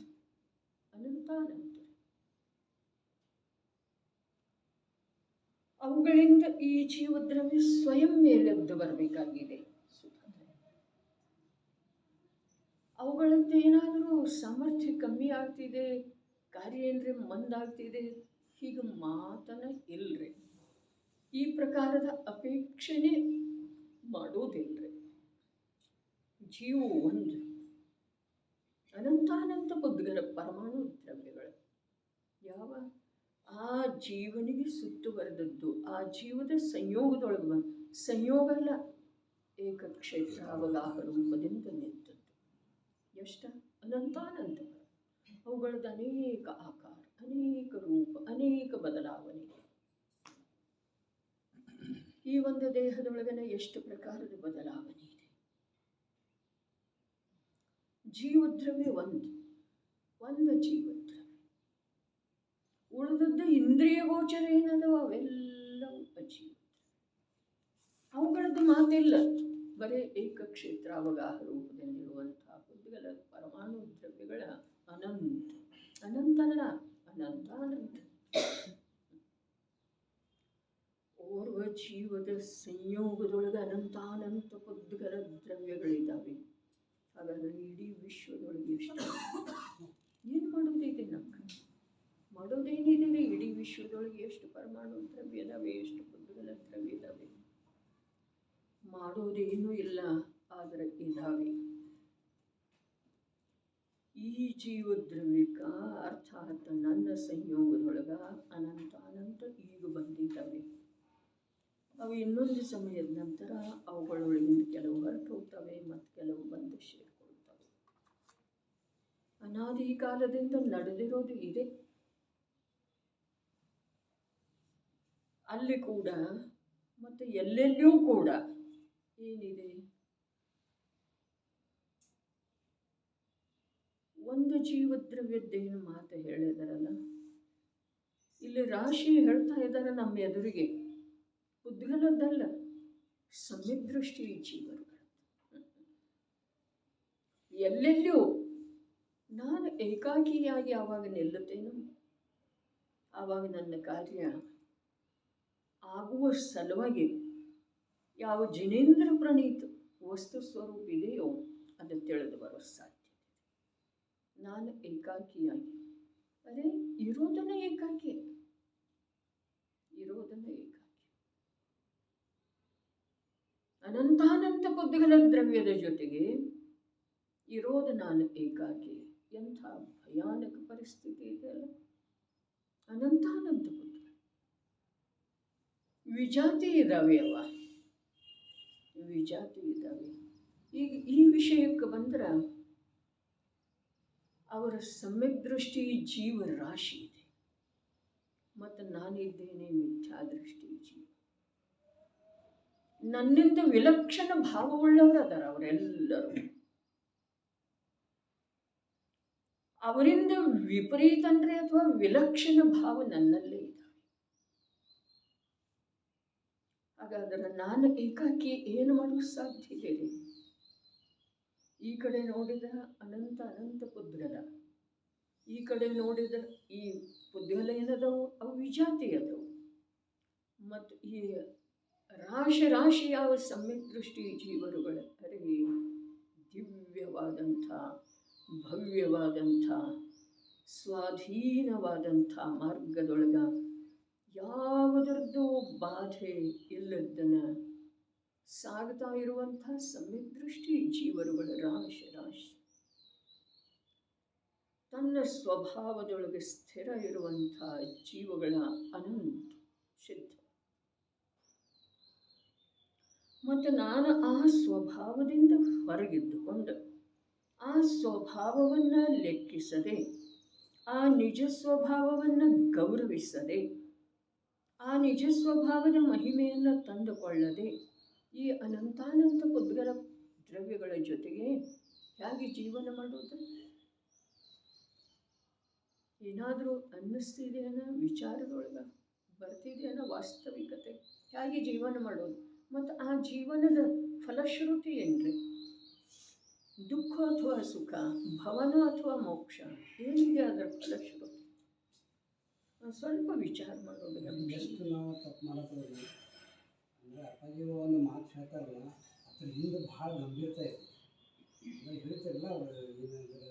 ಅವುಗಳಿಂದ ಈ ಜೀವದ್ರವ್ಯ ಸ್ವಯಂ ಮೇಲೆದ್ದು ಬರಬೇಕಾಗಿದೆ. ಅವುಗಳದ್ದು ಏನಾದರೂ ಸಾಮರ್ಥ್ಯ ಕಮ್ಮಿ ಆಗ್ತಿದೆ, ಕಾರ್ಯೇಂದ್ರ ಮಂದಾಗ್ತಿದೆ, ಹೀಗೆ ಮಾತನ ಇಲ್ರಿ. ಈ ಪ್ರಕಾರದ ಅಪೇಕ್ಷಣೆ ಮಾಡೋದಿಲ್ರಿ. ಜೀವ ಒಂದು ಅನಂತಾನಂತ ಬುದ್ಧರ ಪರಮಾಣು ದ್ರವ್ಯಗಳು ಯಾವ ಆ ಜೀವನಿಗೆ ಸುತ್ತುವರೆದದ್ದು, ಆ ಜೀವದ ಸಂಯೋಗದೊಳಗೆ ಸಂಯೋಗ ಅಲ್ಲ, ಏಕಕ್ಷೇತ್ರ ಅವಗಾಹ ರೂಪದಿಂದ ನಿಂತದ್ದು. ಎಷ್ಟ ಅನಂತಾನಂತ ಅವುಗಳದ್ದು ಅನೇಕ ಆಕಾರ, ಅನೇಕ ರೂಪ, ಅನೇಕ ಬದಲಾವಣೆ. ಈ ಒಂದು ದೇಹದೊಳಗನೆ ಎಷ್ಟು ಪ್ರಕಾರದ ಬದಲಾವಣೆ ಇದೆ. ಜೀವದ್ರವ್ಯ ಒಂದು ಜೀವದ್ರವ್ಯ. ಉಳಿದದ್ದು ಇಂದ್ರಿಯ ಗೋಚರ ಏನದವ ಅವೆಲ್ಲವೂ ಅಜೀವ. ಅವುಗಳದ್ದು ಮಾತಿಲ್ಲ. ಬರೀ ಏಕಕ್ಷೇತ್ರ ಅವಗಾಹ ರೂಪದಲ್ಲಿರುವಂತಹ ಬುದ್ಧಿಗಳ ಪರಮಾಣು ದ್ರವ್ಯಗಳ ಅನಂತಲ್ಲ ಅನಂತಾನಂತ. ಓರ್ವ ಜೀವದ ಸಂಯೋಗದೊಳಗೆ ಅನಂತಾನಂತ ಬುದ್ಧಿಗಳ ದ್ರವ್ಯಗಳಿದ್ದಾವೆ. ಹಾಗಾದ್ರೆ ಇಡೀ ವಿಶ್ವದೊಳಗೆ ಎಷ್ಟು ಏನು ಮಾಡೋದಿದೆ? ಮಾಡೋದೇನಿದೆ? ಇಡೀ ವಿಶ್ವದೊಳಗೆ ಎಷ್ಟು ಪರಮಾಣು ದ್ರವ್ಯ ಇದಾವೆ, ಎಷ್ಟು ಬುದ್ಧಿಗಳ ದ್ರವ್ಯ ಇದಾವೆ? ಮಾಡೋದೇನೂ ಇಲ್ಲ, ಆದರೆ ಇದಾವೆ. ಈ ಜೀವದ್ರವ್ಯಕ್ಕ ಅರ್ಥಾತ್ ನನ್ನ ಸಂಯೋಗದೊಳಗ ಅನಂತ ಈಗ ಬಂದಿದ್ದಾವೆ. ಅವು ಇನ್ನೊಂದು ಸಮಯದ ನಂತರ ಅವುಗಳೊಳಗಿಂದ ಕೆಲವು ಹೊರಟು ಹೋಗ್ತವೆ, ಮತ್ತು ಕೆಲವು ಬಂದು ಸೇರಿಕೊಳ್ತವೆ. ಅನಾದಿ ಕಾಲದಿಂದ ನಡೆದಿರೋದು ಇದೆ. ಅಲ್ಲಿ ಕೂಡ ಮತ್ತು ಎಲ್ಲೆಲ್ಲಿಯೂ ಕೂಡ ಏನಿದೆ? ಒಂದು ಜೀವದ್ರವ್ಯದ್ದೇನು ಮಾತು ಹೇಳಿದಾರಲ್ಲ, ಇಲ್ಲಿ ರಾಶಿ ಹೇಳ್ತಾ ಇದ್ದಾರೆ ನಮ್ಮ ಎದುರಿಗೆ. ಬುದ್ಧಿಗಳದ್ದಲ್ಲ, ಸಮ್ಯಕ್ ದೃಷ್ಟಿ ಜೀವಗಳು. ಎಲ್ಲೆಲ್ಲಿಯೂ ನಾನು ಏಕಾಕಿಯಾಗಿ ಆವಾಗ ನಿಲ್ಲುತ್ತೇನೋ, ಆವಾಗ ನನ್ನ ಕಾರ್ಯ ಆಗುವ ಸಲುವಾಗಿ ಯಾವ ಜಿನೇಂದ್ರ ಪ್ರಣೀತ ವಸ್ತು ಸ್ವರೂಪ ಇದೆಯೋ ಅದು ತಿಳಿದು ಬರೋ ಸಾಧ್ಯ. ನಾನು ಏಕಾಕಿಯಾಗಿ ಅದೇ ಇರೋದನ್ನ ಏಕಾಕಿ ಅನಂತಾನಂತ ಬುದ್ಧಿಗಳ ದ್ರವ್ಯದ ಜೊತೆಗೆ ಇರೋದು ನಾನು ಏಕಾಕಿ. ಎಂಥ ಭಯಾನಕ ಪರಿಸ್ಥಿತಿ ಇದೆ ಅಲ್ಲ. ಅನಂತಾನಂತ ಬುದ್ಧಿ ವಿಜಾತಿ ಇದ್ದಾವೆ. ಈಗ ಈ ವಿಷಯಕ್ಕೆ ಬಂದ್ರೆ ಅವರ ಸಮ್ಯಕ್ ದೃಷ್ಟಿ ಜೀವ ರಾಶಿ ಇದೆ, ಮತ್ತು ನಾನಿದ್ದೇನೆ ಮಿಥ್ಯಾದೃಷ್ಟಿ ಜೀವ. ನನ್ನಿಂದ ವಿಲಕ್ಷಣ ಭಾವವುಳ್ಳವರು ಅದಾರ ಅವರೆಲ್ಲರೂ. ಅವರಿಂದ ವಿಪರೀತ ಅಂದ್ರೆ ಅಥವಾ ವಿಲಕ್ಷಣ ಭಾವ ನನ್ನಲ್ಲೇ ಇದ್ದಾವೆ. ಹಾಗಾದ್ರೆ ನಾನು ಏಕಾಕಿ ಏನು ಮಾಡಲು ಸಾಧ್ಯ ಇದೆ? ಈ ಕಡೆ ನೋಡಿದ ಅನಂತ ಅನಂತ ಪುದ್ಗಲ, ಈ ಕಡೆ ನೋಡಿದ ಈ ಪುದ್ಗಲ ಏನದವು ಅವು ವಿಜಾತಿ ಅದವು. ಮತ್ತು ಈ ರಾಶಿ ರಾಶಿ ಯಾವ ಸಮ್ಯಕ್ ದೃಷ್ಟಿ ಜೀವರುಗಳ ಅರೆ ದಿವ್ಯವಾದಂಥ ಭವ್ಯವಾದಂಥ ಸ್ವಾಧೀನವಾದಂಥ ಮಾರ್ಗದೊಳಗ ಯಾವುದರದ್ದು ಬಾಧೆ ಇಲ್ಲದನ್ನು ಸಾಗ್ತಾ ಇರುವಂಥ ಸಮ್ಯಕ್ ದೃಷ್ಟಿ ಜೀವರುಗಳ ರಾಶಿ ರಾಶಿ, ತನ್ನ ಸ್ವಭಾವದೊಳಗೆ ಸ್ಥಿರ ಇರುವಂಥ ಜೀವಗಳ ಅನಂತ ಸಿದ್ಧ. ಮತ್ತು ನಾನು ಆ ಸ್ವಭಾವದಿಂದ ಹೊರಗಿದ್ದುಕೊಂಡು ಆ ಸ್ವಭಾವವನ್ನು ಲೆಕ್ಕಿಸದೆ, ಆ ನಿಜ ಸ್ವಭಾವವನ್ನು ಗೌರವಿಸದೆ, ಆ ನಿಜ ಸ್ವಭಾವದ ಮಹಿಮೆಯನ್ನು ತಂದುಕೊಳ್ಳದೆ ಈ ಅನಂತಾನಂತ ಪುದ್ಗಲ ದ್ರವ್ಯಗಳ ಜೊತೆಗೆ ಹೇಗೆ ಜೀವನ ಮಾಡೋದು? ಏನಾದರೂ ಅನ್ನಿಸ್ತಿದೆಯನ್ನ, ವಿಚಾರದೊಳಗೆ ಬರ್ತಿದೆಯನ್ನ ವಾಸ್ತವಿಕತೆ, ಹೇಗೆ ಜೀವನ ಮಾಡೋದು? ಮತ್ತು ಆ ಜೀವನದ ಫಲಶ್ರುತಿ ಏನ್ರಿ? ದುಃಖ ಅಥವಾ ಸುಖ, ಭವನ ಅಥವಾ ಮೋಕ್ಷ, ಏನಿದೆ ಅದರ ಫಲಶ್ರುತಿ? ಸ್ವಲ್ಪ ವಿಚಾರ ಮಾಡೋದು. ಎಷ್ಟು ನಾವು ತಪ್ಪು ಮಾಡತ್ತೇವೆ ಅಂದರೆ ಅಪ್ಪಾಜಿಯವರು ಒಂದು ಮಾತು ಹೇಳ್ತಾರಲ್ಲ, ಅದ್ರ ಹಿಂದೆ ಭಾಳ ಗಂಭೀರತೆ ಇದೆ. ಅಂದರೆ ಹೇಳ್ತಾರಲ್ಲ ಅವರು ಏನಂದ್ರೆ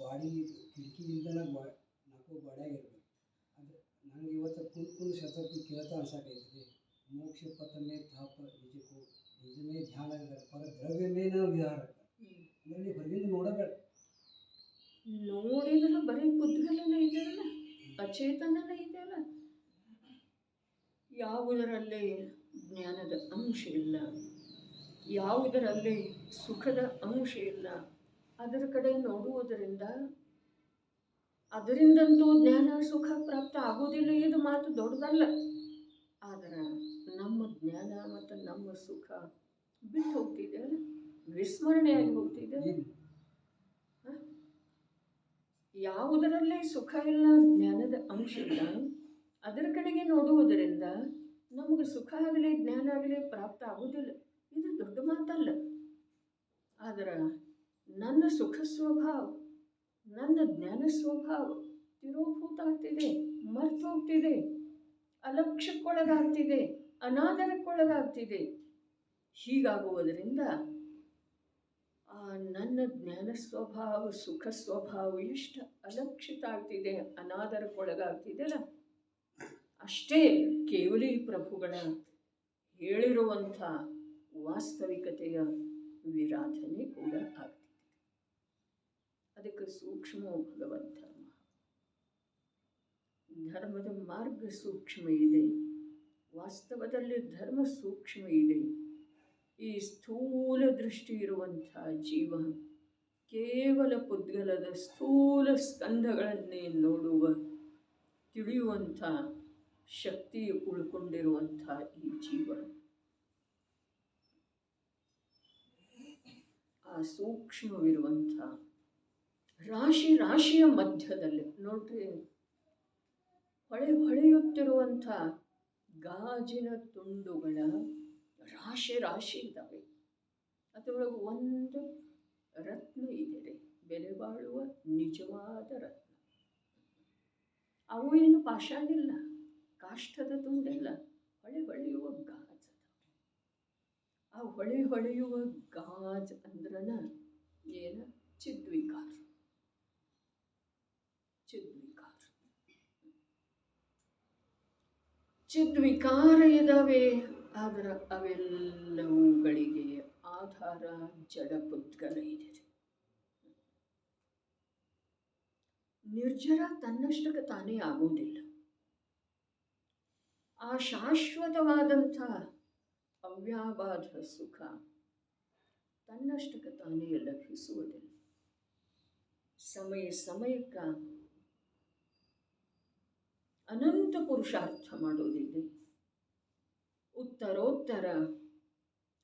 ಗಾಡಿ ಕಿಟಕಿಯಿಂದ ನಾಲ್ಕು ಗೋಡೆಯಾಗಿರ್ಬೇಕು. ಅದು ನಂಗೆ ಇವತ್ತು ಕುಂದು ಶತಕ್ಕೆ ಕೇಳ್ತಾ ಅನ್ಸಾಕೈತಿ, ಮೋಕ್ಷ ಪತಮೇ ತಾಪ ನಿಜಕ್ಕೂ ನಿಜಮೇ ಧ್ಯಾನ ಪರ ದ್ರವ್ಯಮೇನ ವಿಹಾರ. ಅಂದರೆ ನೀವು ಹೊರಗಿಂದ ನೋಡಬೇಡ, ನೋಡಿದ್ರೆ ಬರೀ ಪುದ್ಗಲನೇ ಇದೆಯಲ್ಲ, ಅಚೇತನನೇ ಇದೆಯಲ್ಲ, ಯಾವುದರಲ್ಲಿ ಜ್ಞಾನದ ಅಂಶ ಇಲ್ಲ, ಯಾವುದರಲ್ಲಿ ಸುಖದ ಅಂಶ ಇಲ್ಲ. ಅದರ ಕಡೆ ನೋಡುವುದರಿಂದ ಅದರಿಂದಂತೂ ಜ್ಞಾನ ಸುಖ ಪ್ರಾಪ್ತ ಆಗೋದಿಲ್ಲ. ಇದು ಮಾತು ದೊಡ್ಡದಲ್ಲ. ಆದರೆ ನಮ್ಮ ಜ್ಞಾನ ಮತ್ತು ನಮ್ಮ ಸುಖ ಬಿಟ್ಟು ಹೋಗ್ತಿದೆ, ವಿಸ್ಮರಣೆಯಾಗಿ ಹೋಗ್ತಿದೆ. ಯಾವುದರಲ್ಲೇ ಸುಖ ಇಲ್ಲ, ಜ್ಞಾನದ ಅಂಶ ಇಲ್ಲ, ಅದರ ಕಡೆಗೆ ನೋಡುವುದರಿಂದ ನಮಗೆ ಸುಖ ಆಗಲಿ ಜ್ಞಾನ ಆಗಲಿ ಪ್ರಾಪ್ತ ಆಗುವುದಿಲ್ಲ. ಇದು ದೊಡ್ಡ ಮಾತಲ್ಲ. ಆದರೆ ನನ್ನ ಸುಖ ಸ್ವಭಾವ, ನನ್ನ ಜ್ಞಾನ ಸ್ವಭಾವ ತಿರೋಭೂತ ಆಗ್ತಿದೆ, ಮರ್ತು ಹೋಗ್ತಿದೆ, ಅಲಕ್ಷ್ಯಕ್ಕೊಳಗಾಗ್ತಿದೆ, ಅನಾದರಕ್ಕೊಳಗಾಗ್ತಿದೆ. ಹೀಗಾಗುವುದರಿಂದ ಆ ನನ್ನ ಜ್ಞಾನ ಸ್ವಭಾವ ಸುಖ ಸ್ವಭಾವ ಎಷ್ಟು ಅಲಕ್ಷಿತ ಆಗ್ತಿದೆ, ಅನಾದರಕ್ಕೊಳಗಾಗ್ತಿದೆಯಲ್ಲ, ಅಷ್ಟೇ ಕೇವಲಿ ಪ್ರಭುಗಳ ಹೇಳಿರುವಂಥ ವಾಸ್ತವಿಕತೆಯ ವಿರಾಧನೆ ಕೂಡ ಆಗ್ತಿದೆ. ಅದಕ್ಕೆ ಸೂಕ್ಷ್ಮ ಭಗವಂತ ಧರ್ಮದ ಮಾರ್ಗ ಸೂಕ್ಷ್ಮ ಇದೆ, ವಾಸ್ತವದಲ್ಲಿ ಧರ್ಮ ಸೂಕ್ಷ್ಮ ಇದೆ. ಈ ಸ್ಥೂಲ ದೃಷ್ಟಿ ಇರುವಂಥ ಜೀವ ಕೇವಲ ಪುದ್ಗಲದ ಸ್ಥೂಲ ಸ್ಕಂಧಗಳನ್ನೇ ನೋಡುವ ತಿಳಿಯುವಂಥ ಶಕ್ತಿ ಉಳ್ಕೊಂಡಿರುವಂಥ ಈ ಜೀವ ಆ ಸೂಕ್ಷ್ಮವಿರುವಂಥ ರಾಶಿ ರಾಶಿಯ ಮಧ್ಯದಲ್ಲಿ ನೋಡ್ರಿ, ಹೊಳೆಯುತ್ತಿರುವಂಥ ಗಾಜಿನ ತುಂಡುಗಳ ರಾಶಿ ರಾಶಿ ಇದ್ದಾವೆ. ಅದರೊಳಗೆ ಒಂದು ರತ್ನ ಇದೆ, ಬೆಲೆ ಬಾಳುವ ನಿಜವಾದ ರತ್ನ. ಅವು ಏನು ಪಾಷಾಣಿಲ್ಲ, ಕಾಷ್ಠದ ತುಂಡಿಲ್ಲ, ಹೊಳೆಯುವ ಗಾಜ್. ಆ ಹೊಳೆಯುವ ಗಾಜ್ ಅಂದ್ರನ ಏನ? ಚಿದ್ವಿಕಾರ. ಚಿದ್ವಿಕಾರ ಇದ್ದಾವೆ. ಆದರೆ ಅವೆಲ್ಲವುಗಳಿಗೆ ಆಧಾರ ಜಡ ಪುದ್ಗಲ ಇದೆ. ನಿರ್ಜರ ತನ್ನಷ್ಟಕ್ಕೆ ತಾನೇ ಆಗುವುದಿಲ್ಲ. ಆ ಶಾಶ್ವತವಾದಂಥ ಅವ್ಯಾಬಾಧ ಸುಖ ತನ್ನಷ್ಟಕ್ಕೆ ತಾನೇ ಲಭಿಸುವುದಿಲ್ಲ. ಸಮಯಕ್ಕ ಅನಂತ ಪುರುಷಾರ್ಥ ಮಾಡೋದಿದೆ, ಉತ್ತರೋತ್ತರ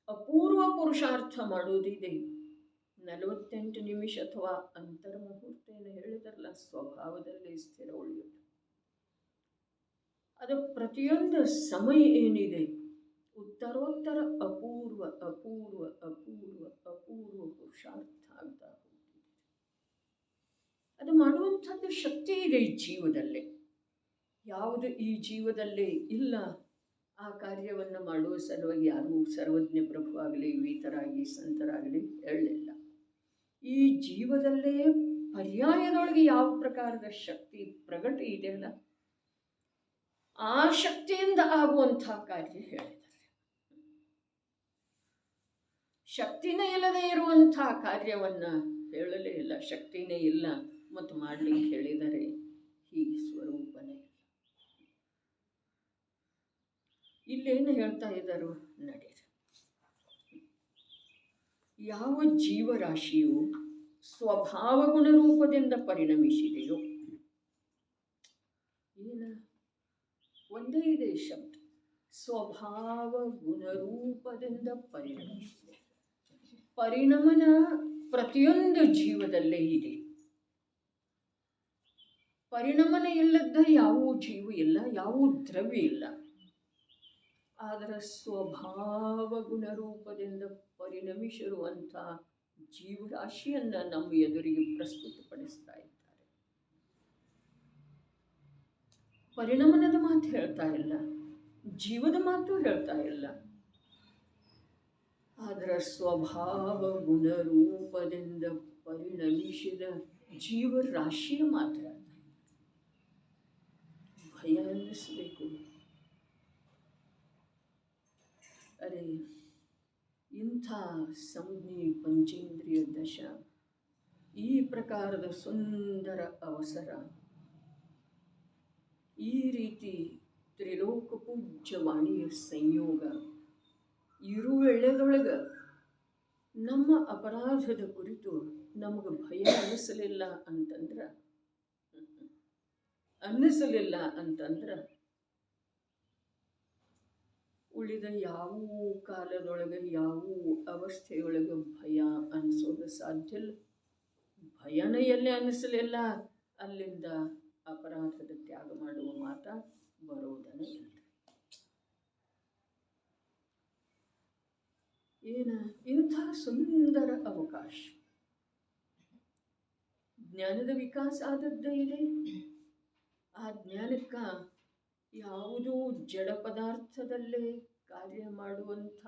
ಅಪೂರ್ವ ಪುರುಷಾರ್ಥ ಮಾಡೋದಿದೆ. 48 ನಿಮಿಷ ಅಥವಾ ಅಂತರ್ಮುಹೂರ್ತ ಏನು ಹೇಳಿದಾರಲ್ಲ, ಸ್ವಭಾವದಲ್ಲಿ ಸ್ಥಿರ ಉಳಿಯುವುದು. ಅದು ಪ್ರತಿಯೊಂದು ಸಮಯ ಏನಿದೆ, ಉತ್ತರೋತ್ತರ ಅಪೂರ್ವ ಅಪೂರ್ವ ಅಪೂರ್ವ ಅಪೂರ್ವ ಪುರುಷಾರ್ಥ ಆಗ್ತಾ ಹೋಗ್ತಿದೆ. ಅದು ಮಾಡುವಂಥದ್ದು ಶಕ್ತಿ ಇದೆ ಈ ಜೀವದಲ್ಲಿ. ಯಾವುದು ಈ ಜೀವದಲ್ಲಿ ಇಲ್ಲ, ಆ ಕಾರ್ಯವನ್ನು ಮಾಡುವ ಸಲುವಾಗಿ ಯಾರೂ ಸರ್ವಜ್ಞ ಪ್ರಭು ಆಗಲಿ ವೀತರಾಗಿ ಸಂತರಾಗಲಿ ಹೇಳಲಿಲ್ಲ. ಈ ಜೀವದಲ್ಲೇ ಪರ್ಯಾಯದೊಳಗೆ ಯಾವ ಪ್ರಕಾರದ ಶಕ್ತಿ ಪ್ರಗಟ ಇದೆಯಲ್ಲ, ಆ ಶಕ್ತಿಯಿಂದ ಆಗುವಂಥ ಕಾರ್ಯ ಹೇಳಿದ್ದಾರೆ. ಶಕ್ತಿನೇ ಇಲ್ಲದೆ ಇರುವಂಥ ಕಾರ್ಯವನ್ನು ಹೇಳಲೇ ಇಲ್ಲ. ಶಕ್ತಿನೇ ಇಲ್ಲ ಮತ್ತು ಮಾಡಲಿಕ್ಕೆ ಹೇಳಿದರೆ ಹೀಗೆ ಸ್ವರೂಪನೇ ಇಲ್ಲ. ಇಲ್ಲೇನು ಹೇಳ್ತಾ ಇದ್ದರು ನಡೀರಿ. ಯಾವ ಜೀವರಾಶಿಯು ಸ್ವಭಾವ ಗುಣರೂಪದಿಂದ ಪರಿಣಮಿಸಿದೆಯೋ, ಏನ ಒಂದೇ ಇದೆ ಶಬ್ದ, ಸ್ವಭಾವ ಗುಣರೂಪದಿಂದ ಪರಿಣಮಿಸಿದೆ. ಪರಿಣಮನ ಪ್ರತಿಯೊಂದು ಜೀವದಲ್ಲೇ ಇದೆ. ಪರಿಣಮನ ಇಲ್ಲದ ಯಾವ ಜೀವ ಇಲ್ಲ, ಯಾವ ದ್ರವ್ಯ ಇಲ್ಲ. ಆದರೆ ಸ್ವಭಾವ ಗುಣರೂಪದಿಂದ ಪರಿಣಮಿಸಿರುವಂಥ ಜೀವರಾಶಿಯನ್ನು ನಮ್ಮ ಎದುರಿಗೆ ಪ್ರಸ್ತುತಪಡಿಸ್ತಾ ಇದ್ದಾರೆ. ಪರಿಣಮನದ ಮಾತು ಹೇಳ್ತಾ ಇಲ್ಲ, ಜೀವದ ಮಾತು ಹೇಳ್ತಾ ಇಲ್ಲ. ಆದರೆ ಸ್ವಭಾವ ಗುಣರೂಪದಿಂದ ಪರಿಣಮಿಸಿದ ಜೀವರಾಶಿಯ ಮಾತು ಹೇಳ್ತಾ ಇದ್ದಾರೆ. ಭಯ ಅನ್ನಿಸ್ಬೇಕು. ಅರೆ, ಇಂಥ ಸಂಜ್ಞೆ ಪಂಚೇಂದ್ರಿಯ ದಶ, ಈ ಪ್ರಕಾರದ ಸುಂದರ ಅವಸರ, ಈ ರೀತಿ ತ್ರಿಲೋಕ ಪೂಜ್ಯವಾಣಿಯ ಸಂಯೋಗ ಇರುವೆಳೆದೊಳಗೆ ನಮ್ಮ ಅಪರಾಧದ ಕುರಿತು ನಮಗೆ ಭಯ ಅನ್ನಿಸಲಿಲ್ಲ ಅಂತಂದ್ರೆ ಉಳಿದ ಯಾವ ಕಾಲದೊಳಗೆ ಯಾವ ಅವಸ್ಥೆಯೊಳಗೆ ಭಯ ಅನಿಸೋದು ಸಾಧ್ಯ ಇಲ್ಲ. ಭಯನ ಎಲ್ಲೇ ಅನ್ನಿಸಲಿಲ್ಲ, ಅಲ್ಲಿಂದ ಅಪರಾಧದ ತ್ಯಾಗ ಮಾಡುವ ಮಾತ ಬರೋದನೇ ಇಲ್ಲ. ಏನ ಇಂಥ ಸುಂದರ ಅವಕಾಶ, ಜ್ಞಾನದ ವಿಕಾಸ ಆದದ್ದೇ ಇದೆ. ಆ ಜ್ಞಾನಕ್ಕೆ ಯಾವುದೂ ಜಡ ಪದಾರ್ಥದಲ್ಲೇ ಕಾರ್ಯ ಮಾಡುವಂಥ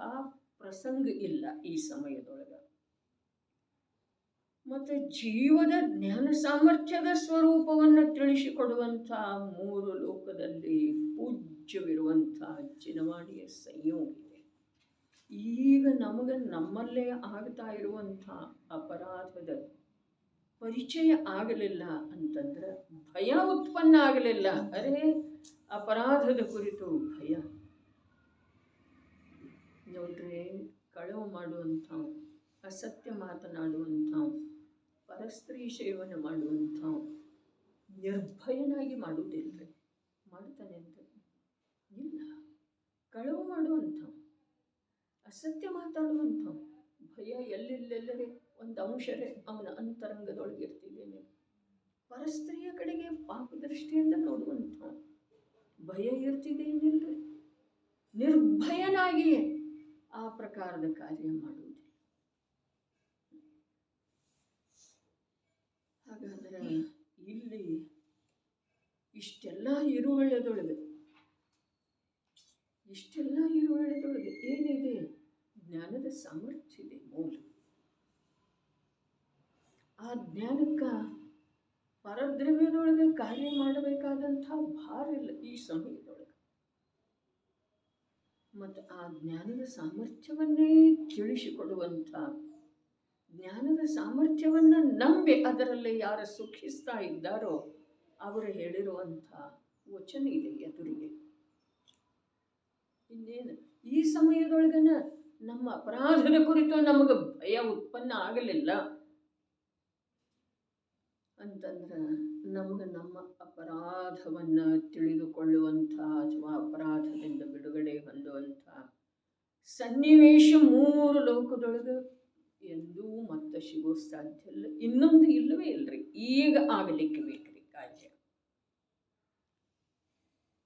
ಪ್ರಸಂಗ ಇಲ್ಲ ಈ ಸಮಯದೊಳಗೆ. ಮತ್ತು ಜೀವದ ಜ್ಞಾನ ಸಾಮರ್ಥ್ಯದ ಸ್ವರೂಪವನ್ನು ತಿಳಿಸಿಕೊಡುವಂಥ ಮೂರು ಲೋಕದಲ್ಲಿ ಪೂಜ್ಯವಿರುವಂಥ ಚಿನವಾಣಿಯ ಸಂಯೋಗ ಇದೆ. ಈಗ ನಮಗೆ ನಮ್ಮಲ್ಲೇ ಆಗ್ತಾ ಇರುವಂಥ ಅಪರಾಧದ ಪರಿಚಯ ಆಗಲಿಲ್ಲ ಅಂತಂದ್ರೆ ಭಯ ಉತ್ಪನ್ನ ಆಗಲಿಲ್ಲ. ಅರೆ, ಅಪರಾಧದ ಕುರಿತು ಭಯ ನೋಡ್ರಿ. ಕಳವು ಮಾಡುವಂಥ, ಅಸತ್ಯ ಮಾತನಾಡುವಂಥ, ಪರಸ್ತ್ರೀ ಸೇವನೆ ಮಾಡುವಂಥ ನಿರ್ಭಯನಾಗಿ ಮಾಡುವುದಿಲ್ಲರಿ. ಮಾಡ್ತಾನೆ ಅಂತ ಇಲ್ಲ. ಕಳವು ಮಾಡುವಂಥ, ಅಸತ್ಯ ಮಾತಾಡುವಂಥ ಭಯ ಎಲ್ಲೆಲ್ಲೆಲ್ಲರೇ ಒಂದು ಅಂಶರೇ ಅವನ ಅಂತರಂಗದೊಳಗೆ ಇರ್ತಿದ್ದೇನೆ. ಪರಸ್ತ್ರೀಯ ಕಡೆಗೆ ಪಾಪದೃಷ್ಟಿಯಿಂದ ನೋಡುವಂಥ ಭಯ ಇರ್ತಿದ್ದೇನಿಲ್ರಿ. ನಿರ್ಭಯನಾಗಿಯೇ ಆ ಪ್ರಕಾರದ ಕಾರ್ಯ ಮಾಡುವುದಿಲ್ಲ. ಹಾಗಾದರೆ ಇಲ್ಲಿ ಇಷ್ಟೆಲ್ಲ ಇರುವೆಳೆದೊಳಗೆ ಏನಿದೆ? ಜ್ಞಾನದ ಸಾಮರ್ಥ್ಯ ಇದೆ. ಮೂಲ ಆ ಜ್ಞಾನಕ್ಕೆ ಪರದ್ರವ್ಯದೊಳಗೆ ಕಾರ್ಯ ಮಾಡಬೇಕಾದಂಥ ಭಾರ ಇಲ್ಲ ಈ ಸಮಯದೊಳಗೆ. ಮತ್ತು ಆ ಜ್ಞಾನದ ಸಾಮರ್ಥ್ಯವನ್ನೇ ತಿಳಿಸಿಕೊಡುವಂಥ, ಜ್ಞಾನದ ಸಾಮರ್ಥ್ಯವನ್ನು ನಂಬಿ ಅದರಲ್ಲಿ ಯಾರು ಸುಖಿಸ್ತಾ ಇದ್ದಾರೋ ಅವರು ಹೇಳಿರುವಂಥ ವಚನ ಇದೆ ಎದುರಿಗೆ. ಇನ್ನೇನು ಈ ಸಮಯದೊಳಗನ ನಮ್ಮ ಅಪರಾಧದ ಕುರಿತು ನಮಗೆ ಭಯ ಉತ್ಪನ್ನ ಆಗಲಿಲ್ಲ ಅಂತಂದ್ರೆ ನಮಗೆ ನಮ್ಮ ಅಪರಾಧವನ್ನು ತಿಳಿದುಕೊಳ್ಳುವಂಥ ಅಥವಾ ಅಪರಾಧದಿಂದ ಬಿಡುಗಡೆ ಹೊಂದುವಂಥ ಸನ್ನಿವೇಶ ಮೂರು ಲೋಕದೊಳಗೆ ಎಂದೂ ಮತ್ತೆ ಸಿಗೋ ಸಾಧ್ಯ ಇಲ್ಲ. ಇನ್ನೊಂದು ಇಲ್ಲವೇ ಇಲ್ಲರಿ. ಈಗ ಆಗಲಿಕ್ಕೆ ಬೇಕ್ರಿ ಕಾರ್ಯ.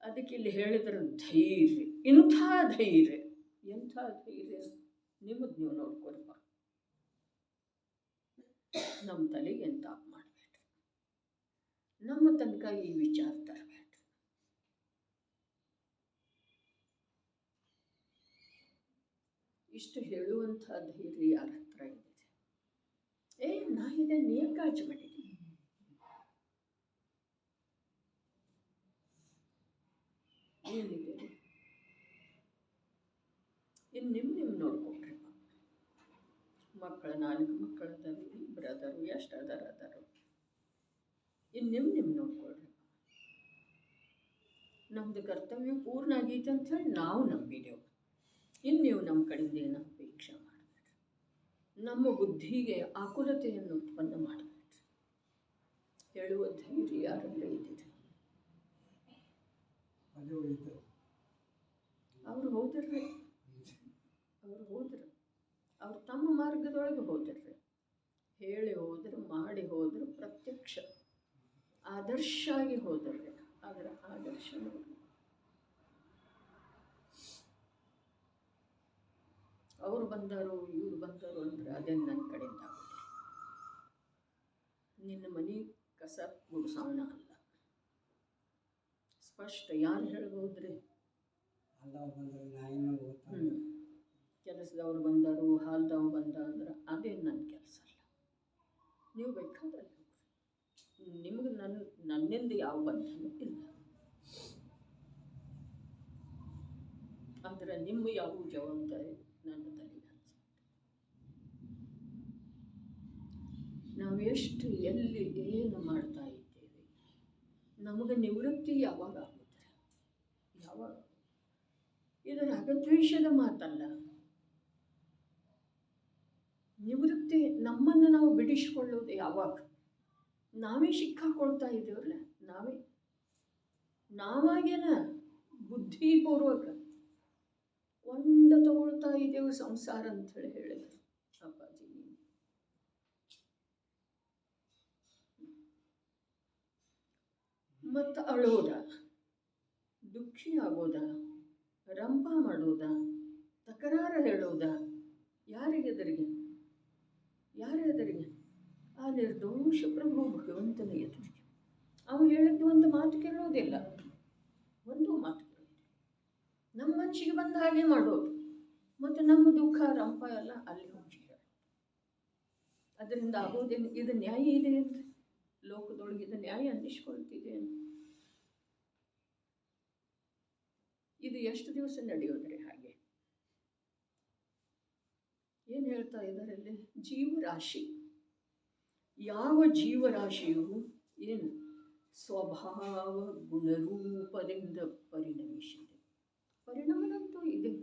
ಅದಕ್ಕೆ ಇಲ್ಲಿ ಹೇಳಿದ್ರೆ ಧೈರ್ಯ, ಇಂಥ ಧೈರ್ಯ ಎಂಥ ಧೈರ್ಯ ನಿಮ್ಮದು ನೀವು ನೋಡ್ಕೊಳ್ಪ. ನಮ್ಮ ತಲೆಗೆ ಎಂತ ಮಾಡಬೇಡ್ರಿ, ನಮ್ಮ ತನಕ ಈ ವಿಚಾರ ತರಬೇಡ್ರಿ. ಇಷ್ಟು ಹೇಳುವಂಥ ಧೈರ್ಯ ಯಾರ ಹತ್ರ ಇದೆ? ನಾ ಇದೆ ನೀ ಕಾಜು ಮಾಡಿದ್ದೀನಿ, ಏನಿದೆ ಇನ್ನು ನಿಮ್ಮ ನೋಡ್ಕೊಟ್ರಿ. ಮಕ್ಕಳು 4 ಮಕ್ಕಳು ಅದಾರು, 2 ಅದಾರು, ಎಷ್ಟು ಅದಾರು. ಇನ್ನು ನಿಮ್ಮ ನೋಡ್ಕೊಳ್ರಿ. ನಮ್ಮದು ಕರ್ತವ್ಯ ಪೂರ್ಣ ಆಗೈತೆ ಅಂಥೇಳಿ ನಾವು ನಂಬಿದೆವು. ಇನ್ನು ನೀವು ನಮ್ಮ ಕಡೆಯಿಂದ ಏನು ಅಪೇಕ್ಷೆ ಮಾಡಬೇಡ್ರಿ. ನಮ್ಮ ಬುದ್ಧಿಗೆ ಆಕುಲತೆಯನ್ನು ಉತ್ಪನ್ನ ಮಾಡಬೇಡ್ರಿ. ಹೇಳುವ ಧೈರ್ಯ ಯಾರಲ್ಲೇ ಇದ್ದಿದೆ. ಅವ್ರು ಹೋದಿರ್ರಿ, ಅವ್ರು ತಮ್ಮ ಮಾರ್ಗದೊಳಗೆ ಹೋದಿರ್ರಿ. ಹೇಳಿ ಹೋದ್ರು, ಮಾಡಿ ಹೋದ್ರು, ಪ್ರತ್ಯಕ್ಷ ಆದರ್ಶ ಆಗಿ ಹೋದಿರ್ರಿ. ಅದರ ಆದರ್ಶ ನೋಡಿ. ಅವ್ರು ಬಂದರು, ಇವ್ರು ಬಂದರು ಅಂದ್ರೆ ಅದೇನು ನನ್ನ ಕಡೆಯಿಂದ ಆಗುತ್ತೆ. ನಿನ್ನ ಮನೆ ಕಸ ಗುಡಿಸೋಣ ಅಲ್ಲ. ಸ್ಪಷ್ಟ ಯಾರು ಹೇಳ್ಬೋದ್ರಿ? ಕೆಲಸದವ್ರು ಬಂದರು, ಹಾಲ್ದವ್ ಬಂದ ಅಂದ್ರೆ ಅದೇನು ನನ್ನ ಕೆಲಸ ಅಲ್ಲ. ನೀವು ಬೇಕಾದಲ್ಲಿ ನಿಮಗೆ ನನ್ನಿಂದ ಯಾವ ಬಂಧನೂ ಇಲ್ಲ. ಆದರೆ ನಿಮ್ಮ ಯಾವ ಜವಾಬ್ದಾರಿ ನನ್ನ ತಲೆಗೆ ಹಂಚ. ನಾವು ಎಷ್ಟು ಎಲ್ಲಿ ಏನು ಮಾಡ್ತಾ ಇದ್ದೇವೆ, ನಮಗೆ ನಿವೃತ್ತಿ ಯಾವಾಗ ಆಗುತ್ತೆ? ಯಾವಾಗ? ಇದು ರಾಗದ್ವೇಷದ ಮಾತಲ್ಲ. ನಿವೃತ್ತಿ ನಮ್ಮನ್ನು ನಾವು ಬಿಡಿಸಿಕೊಳ್ಳೋದು ಯಾವಾಗ? ನಾವೇ ಸಿಕ್ಕಾಕೊಳ್ತಾ ಇದ್ದೇವಲ್ಲ, ನಾವಾಗೇನ ಬುದ್ಧಿಪೂರ್ವಕ ಒಂದ ತಗೊಳ್ತಾ ಇದ್ದೇವೆ ಸಂಸಾರ ಅಂಥೇಳಿ ಹೇಳಿದರು ಅಪ್ಪಾಜಿ. ಮತ್ತು ಅಳೋದ, ದುಃಖಿ ಆಗೋದ, ರಂಪ ಮಾಡೋದ, ತಕರಾರು ಹೇಳೋದ, ಯಾರಿಗೆದರಿಗೆ? ಆ ನಿರ್ದೋಷ ಪ್ರಭು ಭಗವಂತನ ಎದುರಿಗೆ. ಅವ ಹೇಳಿದ್ದು ಒಂದು ಮಾತು ಕೇಳೋದಿಲ್ಲ, ಒಂದು ಮಾತು ಕೇಳೋದಿಲ್ಲ. ನಮ್ಮ ಮನಸ್ಸಿಗೆ ಬಂದ ಹಾಗೆ ಮಾಡೋದು, ಮತ್ತು ನಮ್ಮ ದುಃಖ ರಂಪ ಎಲ್ಲ ಅಲ್ಲಿ ಹೋಗಿ ಹೇಳೋದು. ಅದರಿಂದ ಆಗೋದೇನು? ಇದು ನ್ಯಾಯ ಇದೆ ಅಂದರೆ ಲೋಕದೊಳಗೆ ಇದು ನ್ಯಾಯ ಅನ್ನಿಸ್ಕೊಳ್ತಿದೆ ಅಂತ. ಇದು ಎಷ್ಟು ದಿವಸ ನಡೆಯೋದ್ರಿ? ಹಾಗೆ ಏನು ಹೇಳ್ತಾ ಇದ್ದಾರೆ ಅಲ್ಲಿ? ಜೀವರಾಶಿ, ಯಾವ ಜೀವರಾಶಿಯು ಏನು ಸ್ವಭಾವ ಗುಣರೂಪದಿಂದ ಪರಿಣಮಿಸಿದೆ. ಪರಿಣಾಮದಂತೂ ಇದೆ,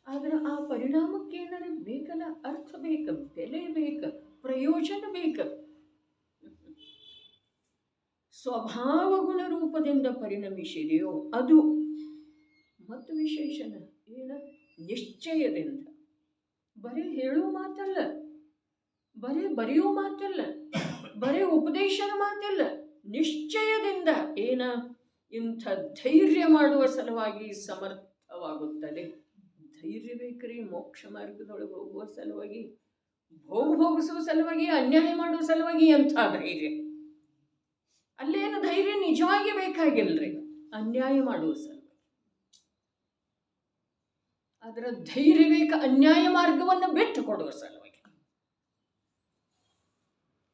ಆದರೆ ಆ ಪರಿಣಾಮಕ್ಕೆ ಏನಾರು ಬೇಕಲ್ಲ, ಅರ್ಥ ಬೇಕು, ಬೆಲೆ ಬೇಕು, ಪ್ರಯೋಜನ ಬೇಕು. ಸ್ವಭಾವ ಗುಣರೂಪದಿಂದ ಪರಿಣಮಿಸಿದೆಯೋ ಅದು. ಮತ್ತು ವಿಶೇಷಣ ಏನ? ನಿಶ್ಚಯದಿಂದ. ಬರೀ ಹೇಳೋ ಮಾತಲ್ಲ, ಬರೀ ಬರೆಯೋ ಮಾತಲ್ಲ, ಬರೀ ಉಪದೇಶದ ಮಾತಲ್ಲ, ನಿಶ್ಚಯದಿಂದ ಏನ? ಇಂಥ ಧೈರ್ಯ ಮಾಡುವ ಸಲುವಾಗಿ ಸಮರ್ಥವಾಗುತ್ತದೆ. ಧೈರ್ಯ ಬೇಕ್ರಿ ಮೋಕ್ಷ ಮಾರ್ಗದೊಳಗೆ ಹೋಗುವ ಸಲುವಾಗಿ, ಭೋಗಿಸುವ ಸಲುವಾಗಿ, ಅನ್ಯಾಯ ಮಾಡುವ ಸಲುವಾಗಿ. ಎಂಥ ಧೈರ್ಯ? ಅಲ್ಲೇನು ಧೈರ್ಯ ನಿಜವಾಗಿ ಬೇಕಾಗಿಲ್ರಿ, ಅನ್ಯಾಯ ಮಾಡುವ ಸಲುವಾಗಿ. ಅದರ ಧೈರ್ಯ ಬೇಕು ಅನ್ಯಾಯ ಮಾರ್ಗವನ್ನು ಬಿಟ್ಟು ಕೊಡುವ ಸಲುವಾಗಿ.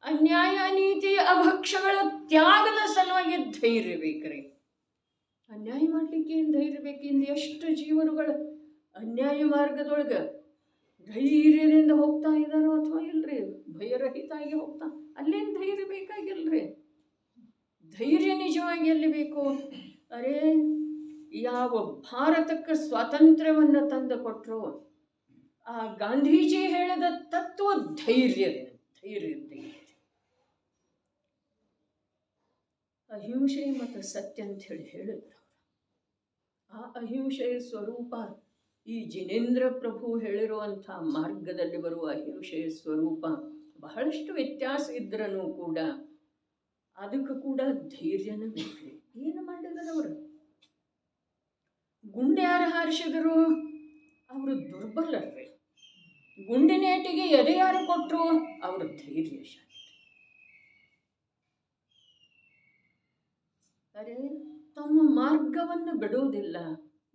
ಅನ್ಯಾಯ, ಅನೀತಿ, ಅಭಕ್ಷಗಳ ತ್ಯಾಗದ ಸಲುವಾಗಿ ಧೈರ್ಯ ಬೇಕ್ರಿ. ಅನ್ಯಾಯ ಮಾಡ್ಲಿಕ್ಕೆ ಏನು ಧೈರ್ಯ ಬೇಕು? ಇಂದು ಎಷ್ಟು ಜೀವರುಗಳ ಅನ್ಯಾಯ ಮಾರ್ಗದೊಳಗೆ ಧೈರ್ಯದಿಂದ ಹೋಗ್ತಾ ಇದ್ದಾರೋ ಅಥವಾ ಇಲ್ರಿ? ಭಯರಹಿತಾಗಿ ಹೋಗ್ತಾ, ಅಲ್ಲೇನು ಧೈರ್ಯ ಬೇಕಾಗಿಲ್ರಿ. ಧೈರ್ಯ ನಿಜವಾಗಿ ಎಲ್ಲಿ ಬೇಕು? ಅರೇ, ಯಾವ ಭಾರತಕ್ಕೆ ಸ್ವಾತಂತ್ರ್ಯವನ್ನು ತಂದು ಕೊಟ್ಟರು ಆ ಗಾಂಧೀಜಿ ಹೇಳಿದ ತತ್ವ ಧೈರ್ಯದಿಂದ. ಅಹಿಂಸೆ ಮತ್ತು ಸತ್ಯ ಅಂತ ಹೇಳಿದ್ರು. ಆ ಅಹಿಂಸೆಯ ಸ್ವರೂಪ ಈ ಜಿನೇಂದ್ರ ಪ್ರಭು ಹೇಳಿರುವಂಥ ಮಾರ್ಗದಲ್ಲಿ ಬರುವ ಅಹಿಂಸೆಯ ಸ್ವರೂಪ ಬಹಳಷ್ಟು ವ್ಯತ್ಯಾಸ ಇದ್ರೂ ಕೂಡ ಅದಕ್ಕೂ ಕೂಡ ಧೈರ್ಯನ ಬೇಕ್ರಿ. ಏನು ಮಾಡಿದ್ರು ಅವರು? ಗುಂಡು ಯಾರು ಹಾರಿಸಿದರು? ಅವರು ದುರ್ಬಲರ್ರಿ. ಗುಂಡಿನೇಟಿಗೆ ಎದೆ ಯಾರು ಕೊಟ್ಟರು? ಅವರು ಧೈರ್ಯಶಾಲಿ. ಅರೆ, ತಮ್ಮ ಮಾರ್ಗವನ್ನು ಬಿಡುವುದಿಲ್ಲ.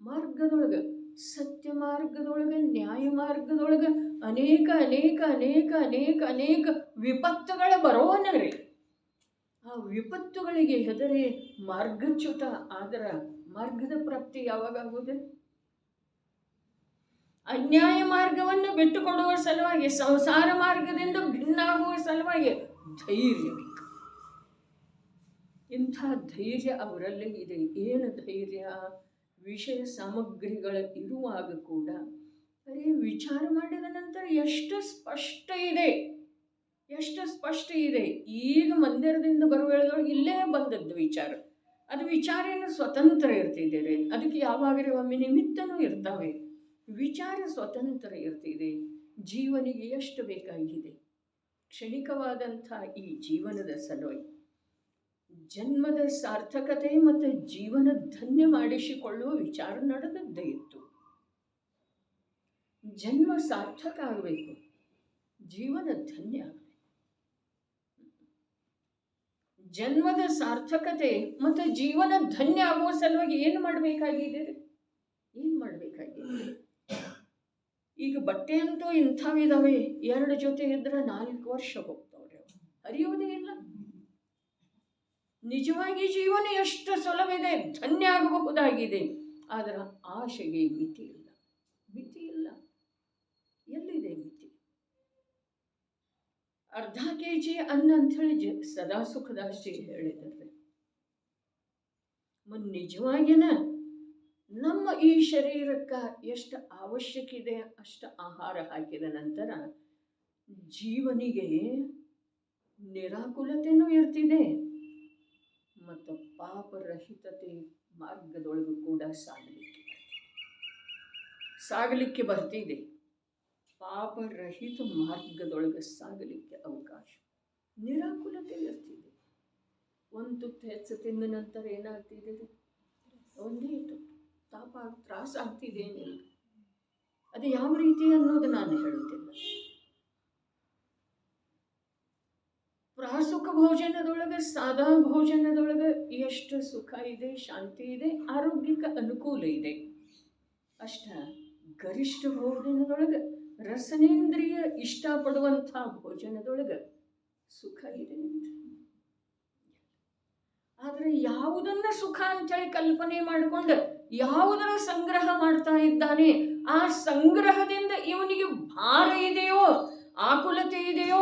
ಮಾರ್ಗದೊಳಗೆ, ಸತ್ಯ ಮಾರ್ಗದೊಳಗೆ, ನ್ಯಾಯ ಮಾರ್ಗದೊಳಗೆ ಅನೇಕ ಅನೇಕ ಅನೇಕ ಅನೇಕ ಅನೇಕ ವಿಪತ್ತುಗಳ ಬರೋನರಿ. ಆ ವಿಪತ್ತುಗಳಿಗೆ ಹೆದರಿ ಮಾರ್ಗಚ್ಯುತ ಆದರ ಮಾರ್ಗದ ಪ್ರಾಪ್ತಿ ಯಾವಾಗ ಆಗುವುದೇ? ಅನ್ಯಾಯ ಮಾರ್ಗವನ್ನು ಬಿಟ್ಟುಕೊಡುವ ಸಲುವಾಗಿ, ಸಂಸಾರ ಮಾರ್ಗದಿಂದ ಭಿನ್ನ ಆಗುವ ಸಲುವಾಗಿ ಧೈರ್ಯ ಬೇಕು. ಇಂಥ ಧೈರ್ಯ ಅವರಲ್ಲಿ ಇದೆ. ಏನು ಧೈರ್ಯ? ವಿಷಯ ಸಾಮಗ್ರಿಗಳ ಇರುವಾಗ ಕೂಡ ಅರೆ, ವಿಚಾರ ಮಾಡಿದ ನಂತರ ಎಷ್ಟು ಸ್ಪಷ್ಟ ಇದೆ, ಎಷ್ಟು ಸ್ಪಷ್ಟ ಇದೆ. ಈಗ ಮಂದಿರದಿಂದ ಬರುವ ವೇಳೆದೊಳಗೆ ಇಲ್ಲೇ ಬಂದದ್ದು ವಿಚಾರ. ಅದು ವಿಚಾರ ಏನು ಸ್ವತಂತ್ರ ಇರ್ತಿದ್ದೇವೆ, ಅದಕ್ಕೆ ಯಾವಾಗಲೇ ಒಮ್ಮೆ ನಿಮಿತ್ತನೂ ಇರ್ತಾವೆ. ವಿಚಾರ ಸ್ವತಂತ್ರ ಇರ್ತಿದೆ. ಜೀವನಿಗೆ ಎಷ್ಟು ಬೇಕಾಗಿದೆ ಕ್ಷಣಿಕವಾದಂಥ ಈ ಜೀವನದ ಸಲುವಾಗಿ ಜನ್ಮದ ಸಾರ್ಥಕತೆ ಮತ್ತು ಜೀವನ ಧನ್ಯ ಮಾಡಿಸಿಕೊಳ್ಳುವ ವಿಚಾರ ನಡೆದದ್ದೇ ಇತ್ತು. ಜನ್ಮ ಸಾರ್ಥಕ ಆಗಬೇಕು, ಜೀವನ ಧನ್ಯ ಆಗಬೇಕು. ಜನ್ಮದ ಸಾರ್ಥಕತೆ ಮತ್ತು ಜೀವನ ಧನ್ಯ ಆಗುವ ಸಲುವಾಗಿ ಏನು ಮಾಡಬೇಕಾಗಿದೆ? ಏನು ಮಾಡಬೇಕಾಗಿದೆ? ಈಗ ಬಟ್ಟೆ ಅಂತೂ ಇಂಥವಿದಾವೆ, 2 ಜೊತೆ ಇದ್ರೆ 4 ವರ್ಷ ಹೋಗ್ತಾವ್ರೆ, ಹರಿಯೋದೇ ಇಲ್ಲ. ನಿಜವಾಗಿ ಜೀವನ ಎಷ್ಟು ಸುಲಭವಿದೆ, ಧನ್ಯ ಆಗಬಹುದಾಗಿದೆ. ಆದರೆ ಆಶೆಗೆ ಮಿತಿ ಇಲ್ಲ, ಮಿತಿ ಇಲ್ಲ. ಎಲ್ಲಿದೆ ಮಿತಿ? ಅರ್ಧ kg ಅನ್ನ ಅಂಥೇಳಿ ಸದಾ ಸುಖದಾಶಿ ಹೇಳಿದ್ದಾರೆ. ನಿಜವಾಗಿನ ನಮ್ಮ ಈ ಶರೀರಕ್ಕೆ ಎಷ್ಟು ಅವಶ್ಯಕ ಇದೆ ಅಷ್ಟು ಆಹಾರ ಹಾಕಿದ ನಂತರ ಜೀವನಿಗೆ ನಿರಾಕುಲತೆಯೂ ಇರ್ತಿದೆ ಮತ್ತು ಪಾಪರಹಿತತೆ ಮಾರ್ಗದೊಳಗೂ ಕೂಡ ಸಾಗಲಿಕ್ಕೆ ಬರ್ತಿದೆ. ಪಾಪರಹಿತ ಮಾರ್ಗದೊಳಗೆ ಸಾಗಲಿಕ್ಕೆ ಅವಕಾಶ, ನಿರಾಕುಲತೆ ಇರ್ತಿದೆ. ಒಂದು ತುತ್ತು ಹೆಚ್ಚು ತಿಂದ ನಂತರ ಏನಾಗ್ತಿದೆ? ಒಂದೇ ತುತ್ತು ತಾಪ ತ್ರಾಸ ಆಗ್ತಿದೇನಿಲ್ಲ. ಅದು ಯಾವ ರೀತಿ ಅನ್ನೋದು ನಾನು ಹೇಳುತ್ತಿಲ್ಲ. ಪ್ರಾಸುಖ ಭೋಜನದೊಳಗೆ, ಸಾದಾ ಭೋಜನದೊಳಗೆ ಎಷ್ಟು ಸುಖ ಇದೆ, ಶಾಂತಿ ಇದೆ, ಆರೋಗ್ಯಕ್ಕೆ ಅನುಕೂಲ ಇದೆ. ಅಷ್ಟ ಗರಿಷ್ಠ ಭೋಜನದೊಳಗೆ, ರಸನೇಂದ್ರಿಯ ಇಷ್ಟಪಡುವಂಥ ಭೋಜನದೊಳಗೆ ಸುಖ ಇದೆ. ಆದರೆ ಯಾವುದನ್ನ ಸುಖ ಅಂತೇಳಿ ಕಲ್ಪನೆ ಮಾಡಿಕೊಂಡು ಯಾವುದರ ಸಂಗ್ರಹ ಮಾಡ್ತಾ ಇದ್ದಾನೆ, ಆ ಸಂಗ್ರಹದಿಂದ ಇವನಿಗೆ ಭಾರ ಇದೆಯೋ, ಆಕುಲತೆ ಇದೆಯೋ,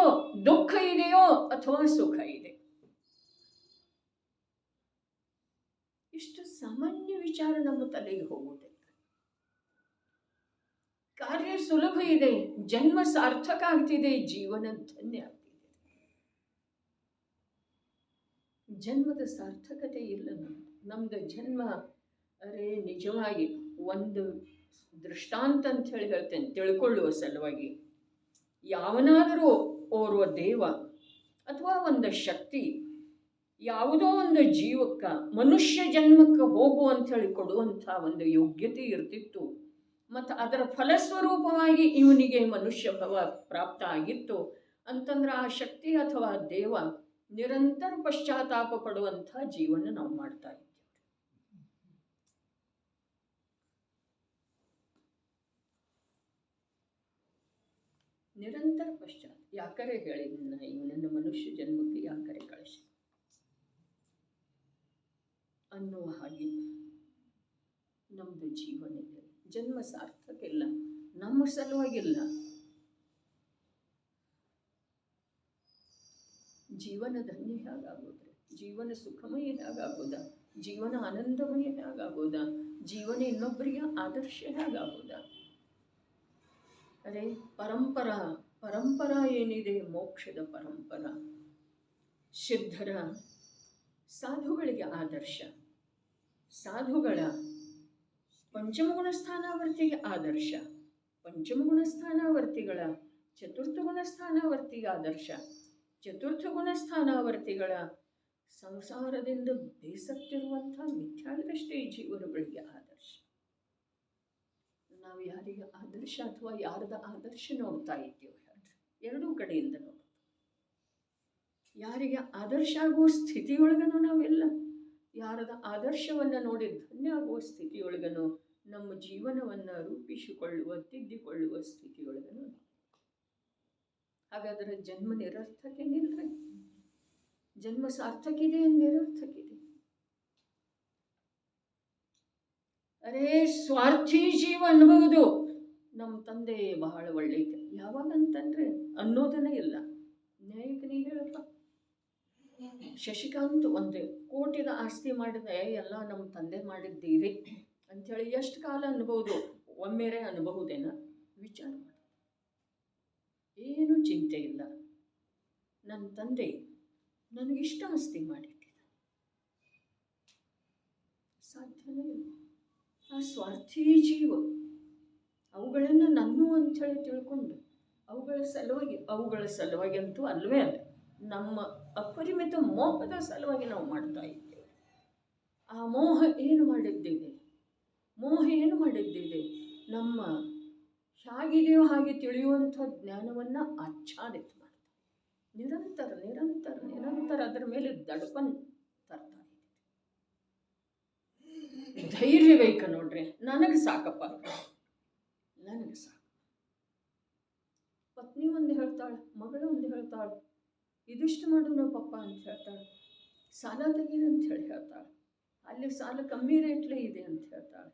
ದುಃಖ ಇದೆಯೋ ಅಥವಾ ಸುಖ ಇದೆ. ಇಷ್ಟು ಸಾಮಾನ್ಯ ವಿಚಾರ ನಮ್ಮ ತಲೆಗೆ ಹೋಗುವುದಿಲ್ಲ. ಕಾರ್ಯ ಸುಲಭ ಇದೆ, ಜನ್ಮ ಸಾರ್ಥಕ ಆಗ್ತಿದೆ, ಜೀವನ ಧನ್ಯ ಆಗ್ತಿದೆ. ಜನ್ಮದ ಸಾರ್ಥಕತೆ ಇಲ್ಲ. ನಮ್ದು ಜನ್ಮ ಅರೆ ನಿಜವಾಗಿ ಒಂದು ದೃಷ್ಟಾಂತ ಅಂತ ಹೇಳಿ ಹೇಳ್ತೇನೆ ತಿಳ್ಕೊಳ್ಳುವ ಸಲುವಾಗಿ. ಯಾವನಾದರೂ ಓರ್ವ ದೇವ ಅಥವಾ ಒಂದು ಶಕ್ತಿ ಯಾವುದೋ ಒಂದು ಜೀವಕ್ಕೆ ಮನುಷ್ಯ ಜನ್ಮಕ್ಕೆ ಹೋಗು ಅಂತ ಹೇಳಿ ಕೊಡುವಂಥ ಒಂದು ಯೋಗ್ಯತೆ ಇರ್ತಿತ್ತು ಮತ್ತು ಅದರ ಫಲಸ್ವರೂಪವಾಗಿ ಇವನಿಗೆ ಮನುಷ್ಯ ಭವ ಪ್ರಾಪ್ತ ಆಗಿತ್ತು ಅಂತಂದ್ರೆ ಆ ಶಕ್ತಿ ಅಥವಾ ದೇವ ನಿರಂತರ ಪಶ್ಚಾತ್ತಾಪ ಪಡುವಂಥ ಜೀವನ ನಾವು ಮಾಡ್ತಾ ಇದ್ದೇವೆ. ನಿರಂತರ ಪಶ್ಚಾತ್ತಾಪ. ಯಾಕರೆ ಹೇಳಿ ಇವನನ್ನು ಮನುಷ್ಯ ಜನ್ಮಕ್ಕೆ ಯಾಕರೆ ಕಳಿಸಿ ಅನ್ನುವ ಹಾಗೆ ನಮ್ಮದು ಜೀವನ ಇದೆ. ಜನ್ಮ ಸಾರ್ಥಕ ಇಲ್ಲ, ನಮ್ಮ ಸಲುವಾಗಿಲ್ಲ. ಜೀವನ ಧನ್ಯ ಹೇಗಾಗೋದ್ರೆ, ಜೀವನ ಸುಖಮಯ ಹೇಗಾಗೋದ, ಜೀವನ ಆನಂದಮಯ ಹೇಗಾಗೋದ, ಜೀವನ ಇನ್ನೊಬ್ಬರಿಗೆ ಆದರ್ಶ ಹೇಗಾಗೋದ. ಅರೆ ಪರಂಪರಾ ಏನಿದೆ, ಮೋಕ್ಷದ ಪರಂಪರಾ, ಸಿದ್ಧರ ಸಾಧುಗಳಿಗೆ ಆದರ್ಶ, ಸಾಧುಗಳ ಪಂಚಮಗುಣ ಸ್ಥಾನಾವರ್ತಿಗೆ ಆದರ್ಶ, ಪಂಚಮಗುಣ ಸ್ಥಾನಾವರ್ತಿಗಳ ಚತುರ್ಥ ಗುಣ ಸ್ಥಾನಾವರ್ತಿಗೆ ಆದರ್ಶ, ಚತುರ್ಥ ಗುಣ ಸ್ಥಾನಾವರ್ತಿಗಳ ಸಂಸಾರದಿಂದ ಬೇಸತ್ತಿರುವಂಥ ಮಿಥ್ಯಾದೃಷ್ಟಿ ಜೀವರುಗಳಿಗೆ ಆದರ್ಶ. ನಾವು ಯಾರಿಗೆ ಆದರ್ಶ ಅಥವಾ ಯಾರದ ಆದರ್ಶ ನೋಡ್ತಾ ಇದ್ದೇವೆ ಹೇಳ್ರಿ? ಎರಡೂ ಕಡೆಯಿಂದ ನೋಡು. ಯಾರಿಗೆ ಆದರ್ಶ ಆಗುವ ಸ್ಥಿತಿಯೊಳಗನು ನಾವೆಲ್ಲ ಯಾರದ ಆದರ್ಶವನ್ನು ನೋಡಿ ಧನ್ಯ ಆಗುವ ಸ್ಥಿತಿಯೊಳಗನು ನಮ್ಮ ಜೀವನವನ್ನು ರೂಪಿಸಿಕೊಳ್ಳುವ ತಿದ್ದಿಕೊಳ್ಳುವ ಸ್ಥಿತಿಯೊಳಗನು. ಹಾಗಾದರೆ ಜನ್ಮ ನಿರರ್ಥಕೇನಿಲ್ರಿ? ಜನ್ಮ ಸಾರ್ಥಕಿದೆ, ನಿರರ್ಥಕಿದೆ. ಅರೇ ಸ್ವಾರ್ಥಿ ಜೀವ ಅನ್ಬಹುದು. ನಮ್ಮ ತಂದೆ ಬಹಳ ಒಳ್ಳೆಯ ಯಾವಾಗ ಅಂತಂದ್ರೆ ಅನ್ನೋದನ್ನೇ ಇಲ್ಲ. ನ್ಯಾಯಕ್ಕೆ ನೀ ಹೇಳಪ್ಪ, ಶಶಿಕಾಂತ್ ಒಂದು ಕೋಟಿದ ಆಸ್ತಿ ಮಾಡಿದ ಎಲ್ಲ ನಮ್ಮ ತಂದೆ ಮಾಡಿದ್ದೀರಿ ಅಂಥೇಳಿ ಎಷ್ಟು ಕಾಲ ಅನ್ಬೋದು? ಒಮ್ಮೆರೆ ಅನ್ಬಹುದೇನ? ವಿಚಾರ ಮಾಡಿ. ಏನು ಚಿಂತೆ ಇಲ್ಲ. ನನ್ನ ತಂದೆ ನನಗಿಷ್ಟ ಆಸ್ತಿ ಮಾಡಿಟ್ಟಿದ್ದ, ಸಾಧ್ಯನೇ ಇಲ್ಲ. ಆ ಸ್ವಾರ್ಥಿ ಜೀವ ಅವುಗಳನ್ನು ನನ್ನು ಅಂಥೇಳಿ ತಿಳ್ಕೊಂಡು ಅವುಗಳ ಸಲುವಾಗಿ ಅಂತೂ ಅಲ್ವೇ ಅಲ್ಲ, ನಮ್ಮ ಅಪರಿಮಿತ ಮೋಹದ ಸಲುವಾಗಿ ನಾವು ಮಾಡ್ತಾ ಇದ್ದೇವೆ. ಆ ಮೋಹ ಏನು ಮಾಡಿದ್ದೇವೆ? ನಮ್ಮ ಹೇಗಿದೆಯೋ ಹಾಗೆ ತಿಳಿಯುವಂಥ ಜ್ಞಾನವನ್ನು ಆಚ್ಛಾದಿತ ಮಾಡ್ತಾರೆ. ನಿರಂತರ ಅದರ ಮೇಲೆ ದಡಪನ್ ತರ್ತಾ ಇದೆ. ಧೈರ್ಯ ಬೇಕು ನೋಡ್ರಿ. ನನಗೆ ಸಾಕಪ್ಪ, ನನಗೆ ಸಾಕು. ಪತ್ನಿ ಒಂದು ಹೇಳ್ತಾಳೆ, ಮಗಳು ಒಂದು ಹೇಳ್ತಾಳೆ, ಇದಿಷ್ಟು ಮಾಡೋಣ ಪಪ್ಪ ಅಂತ ಹೇಳ್ತಾಳೆ. ಸಾಲ ತೆಗೀರಿ ಅಂತ ಹೇಳ್ತಾಳೆ. ಅಲ್ಲಿ ಸಾಲ ಕಮ್ಮಿ ರೇಟ್ಲೇ ಇದೆ ಅಂತ ಹೇಳ್ತಾಳೆ.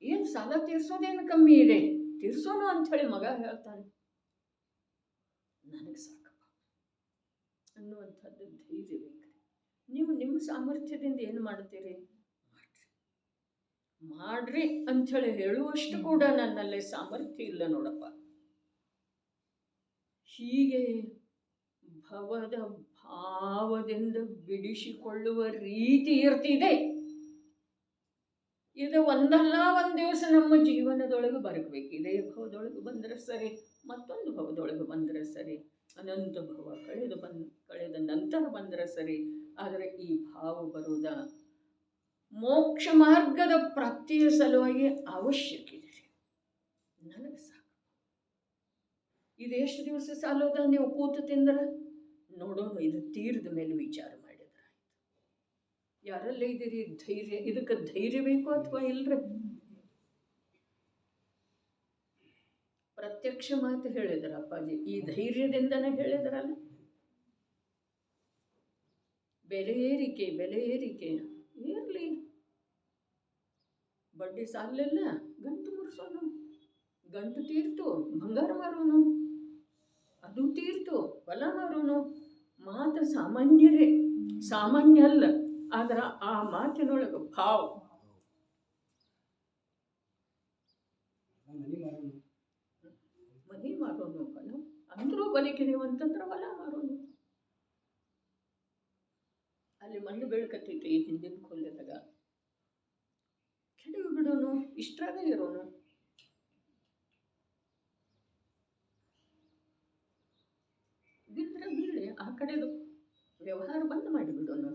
ಏನು ಸಾಲ ತೀರ್ಸೋದೇನು ಕಮ್ಮಿ ಇದೆ, ತೀರ್ಸೋಣ ಅಂಥೇಳಿ ಮಗ ಹೇಳ್ತಾನೆ. ನನಗೆ ಸಾಕಪ್ಪ ಅನ್ನುವಂಥದ್ದು ಧೈರ್ಯ ಬೇಕು. ನೀವು ನಿಮ್ಮ ಸಾಮರ್ಥ್ಯದಿಂದ ಏನು ಮಾಡ್ತೀರಿ? ಮಾಡ್ರಿ ಅಂಥೇಳಿ ಹೇಳುವಷ್ಟು ಕೂಡ ನನ್ನಲ್ಲಿ ಸಾಮರ್ಥ್ಯ ಇಲ್ಲ ನೋಡಪ್ಪ. ಹೀಗೆ ಭವದ ಭಾವದಿಂದ ಬಿಡಿಸಿಕೊಳ್ಳುವ ರೀತಿ ಇರ್ತಿದೆ. ಇದು ಒಂದಲ್ಲ ಒಂದು ದಿವಸ ನಮ್ಮ ಜೀವನದೊಳಗೆ ಬರಬೇಕು. ಇದೇ ಭವದೊಳಗೆ ಬಂದರೆ ಸರಿ, ಮತ್ತೊಂದು ಭವದೊಳಗೆ ಬಂದರೆ ಸರಿ, ಅನಂತ ಭವ ಕಳೆದ ನಂತರ ಬಂದರೆ ಸರಿ. ಆದರೆ ಈ ಭಾವ ಬರುವುದ ಮೋಕ್ಷ ಮಾರ್ಗದ ಪ್ರಾಪ್ತಿಯ ಸಲುವಾಗಿ ಅವಶ್ಯಕ ಇದೆ. ನನಗೆ ಸಾಕು. ಇದೆಷ್ಟು ದಿವಸ ಸಾಲೋದ? ನೀವು ಕೂತು ತಿಂದ್ರೆ ನೋಡೋಣ, ಇದು ತೀರದ ಮೇಲೆ ವಿಚಾರ ಮಾಡಿದ್ರೆ ಆಯ್ತು. ಯಾರಲ್ಲೇ ಇದ್ದೀರಿ ಧೈರ್ಯ? ಇದಕ್ಕೆ ಧೈರ್ಯ ಬೇಕು ಅಥವಾ ಇಲ್ರಿ? ಪ್ರತ್ಯಕ್ಷ ಮಾತು ಹೇಳಿದ್ರ ಅಪ್ಪಾಜಿ, ಈ ಧೈರ್ಯದಿಂದನೇ ಹೇಳಿದ್ರಲ್ಲ. ಬೆಲೆ ಏರಿಕೆ ಇರಲಿ, ಬಡ್ಡಿ ಸಾಲಿಲ್ಲ, ಗಂಟು ಮುರ್ಸೋಣ, ಗಂಟು ತೀರ್ತು ಬಂಗಾರ ಮಾರೋನು, ಅದು ತೀರ್ತು ಹೊಲ ಮಾರೋನು. ಮಾತು ಸಾಮಾನ್ಯ ಅಲ್ಲ, ಆದ್ರೆ ಆ ಮಾತಿನೊಳಗೆ ಭಾವ. ಮನೆ ಮಾರೋನು, ಹೊಲ ಅಂದ್ರೂ ಬಲಿಕಿದೀವಿ ಅಂತಂದ್ರೆ ಹೊಲ ಮಾರೋನು. ಅಲ್ಲಿ ಮಣ್ಣು ಬೆಳ್ಕತ್ತೈತಿ ಹಿಂದಿನ ಕೊಲ್ಲದಾಗ, ಕೆಡವಿ ಬಿಡೋನು, ಇಷ್ಟ್ರಾಗ ಇರೋನು. ಬಿದ್ರೆ ಬೀಳಿ, ಆ ಕಡೆದು ವ್ಯವಹಾರ ಬಂದ್ ಮಾಡಿಬಿಡೋನು.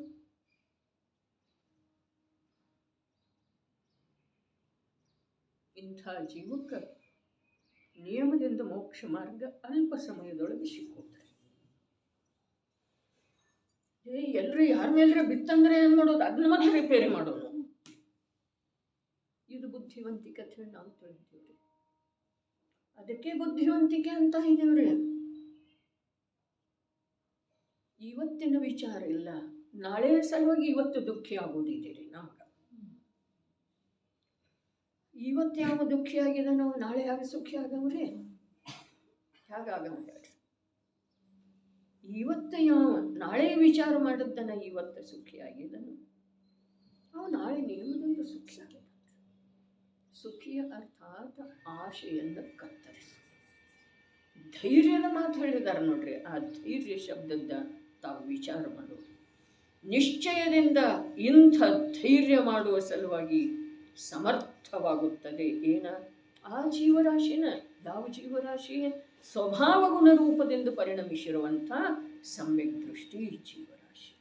ಇಂಥ ಜೀವಕ್ಕೆ ನಿಯಮದಿಂದ ಮೋಕ್ಷ ಮಾರ್ಗ ಅಲ್ಪ ಸಮಯದೊಳಗೆ ಸಿಕ್ಕೋದ್ರೆ. ಎಲ್ಲರೂ ಯಾರ ಮೇಲ್ರೆ ಬಿತ್ತಂದ್ರೆ ಏನು ಮಾಡೋದು? ಅದನ್ನ ಮತ್ತೆ ರಿಪೇರಿ ಮಾಡೋದು. ಇದು ಬುದ್ಧಿವಂತಿಕೆ ಅಂತ ಹೇಳಿ ನಾವು ತಿಳಿತೀವಿ. ಅದಕ್ಕೆ ಬುದ್ಧಿವಂತಿಕೆ ಅಂತ ಇದೇವ್ರಿ. ಇವತ್ತಿನ ವಿಚಾರ ಇಲ್ಲ, ನಾಳೆ ಸಲುವಾಗಿ ಇವತ್ತು ದುಃಖಿ ಆಗೋದಿದ್ದೀರಿ. ನಮಗ ಇವತ್ತು ಯಾವ ದುಃಖಿ ಆಗಿದೆ, ನಾವು ನಾಳೆ ಯಾವ ಸುಖಿ ಆಗವ್ರಿ? ಹೇಗಾಗವ ಹೇಳ್ರಿ? ಇವತ್ತು ಯಾವ ನಾಳೆ ವಿಚಾರ ಮಾಡಿದ್ದನ ಇವತ್ತು ಸುಖಿ ಆಗಿದ್ದನು, ಅವು ನಾಳೆ ನಿಯಮದಿಂದ ಸುಖಿ ಆಗಿದೆ. ಸುಖಿಯ ಅರ್ಥಾತ್ ಆಶೆಯನ್ನು ಕತ್ತರಿಸು. ಧೈರ್ಯದ ಮಾತು ಹೇಳಿದಾರೆ ನೋಡ್ರಿ. ಆ ಧೈರ್ಯ ಶಬ್ದದ ತಾವು ವಿಚಾರ ಮಾಡೋದು. ನಿಶ್ಚಯದಿಂದ ಇಂಥ ಧೈರ್ಯ ಮಾಡುವ ಸಲುವಾಗಿ ಸಮರ್ಥವಾಗುತ್ತದೆ. ಏನ? ಆ ಜೀವರಾಶಿನ, ಯಾವ ಜೀವರಾಶಿ? ಸ್ವಭಾವ ಗುಣ ರೂಪದಿಂದ ಪರಿಣಮಿಸಿರುವಂಥ ಸಮ್ಯಕ್ ದೃಷ್ಟಿ ಜೀವರಾಶಿ.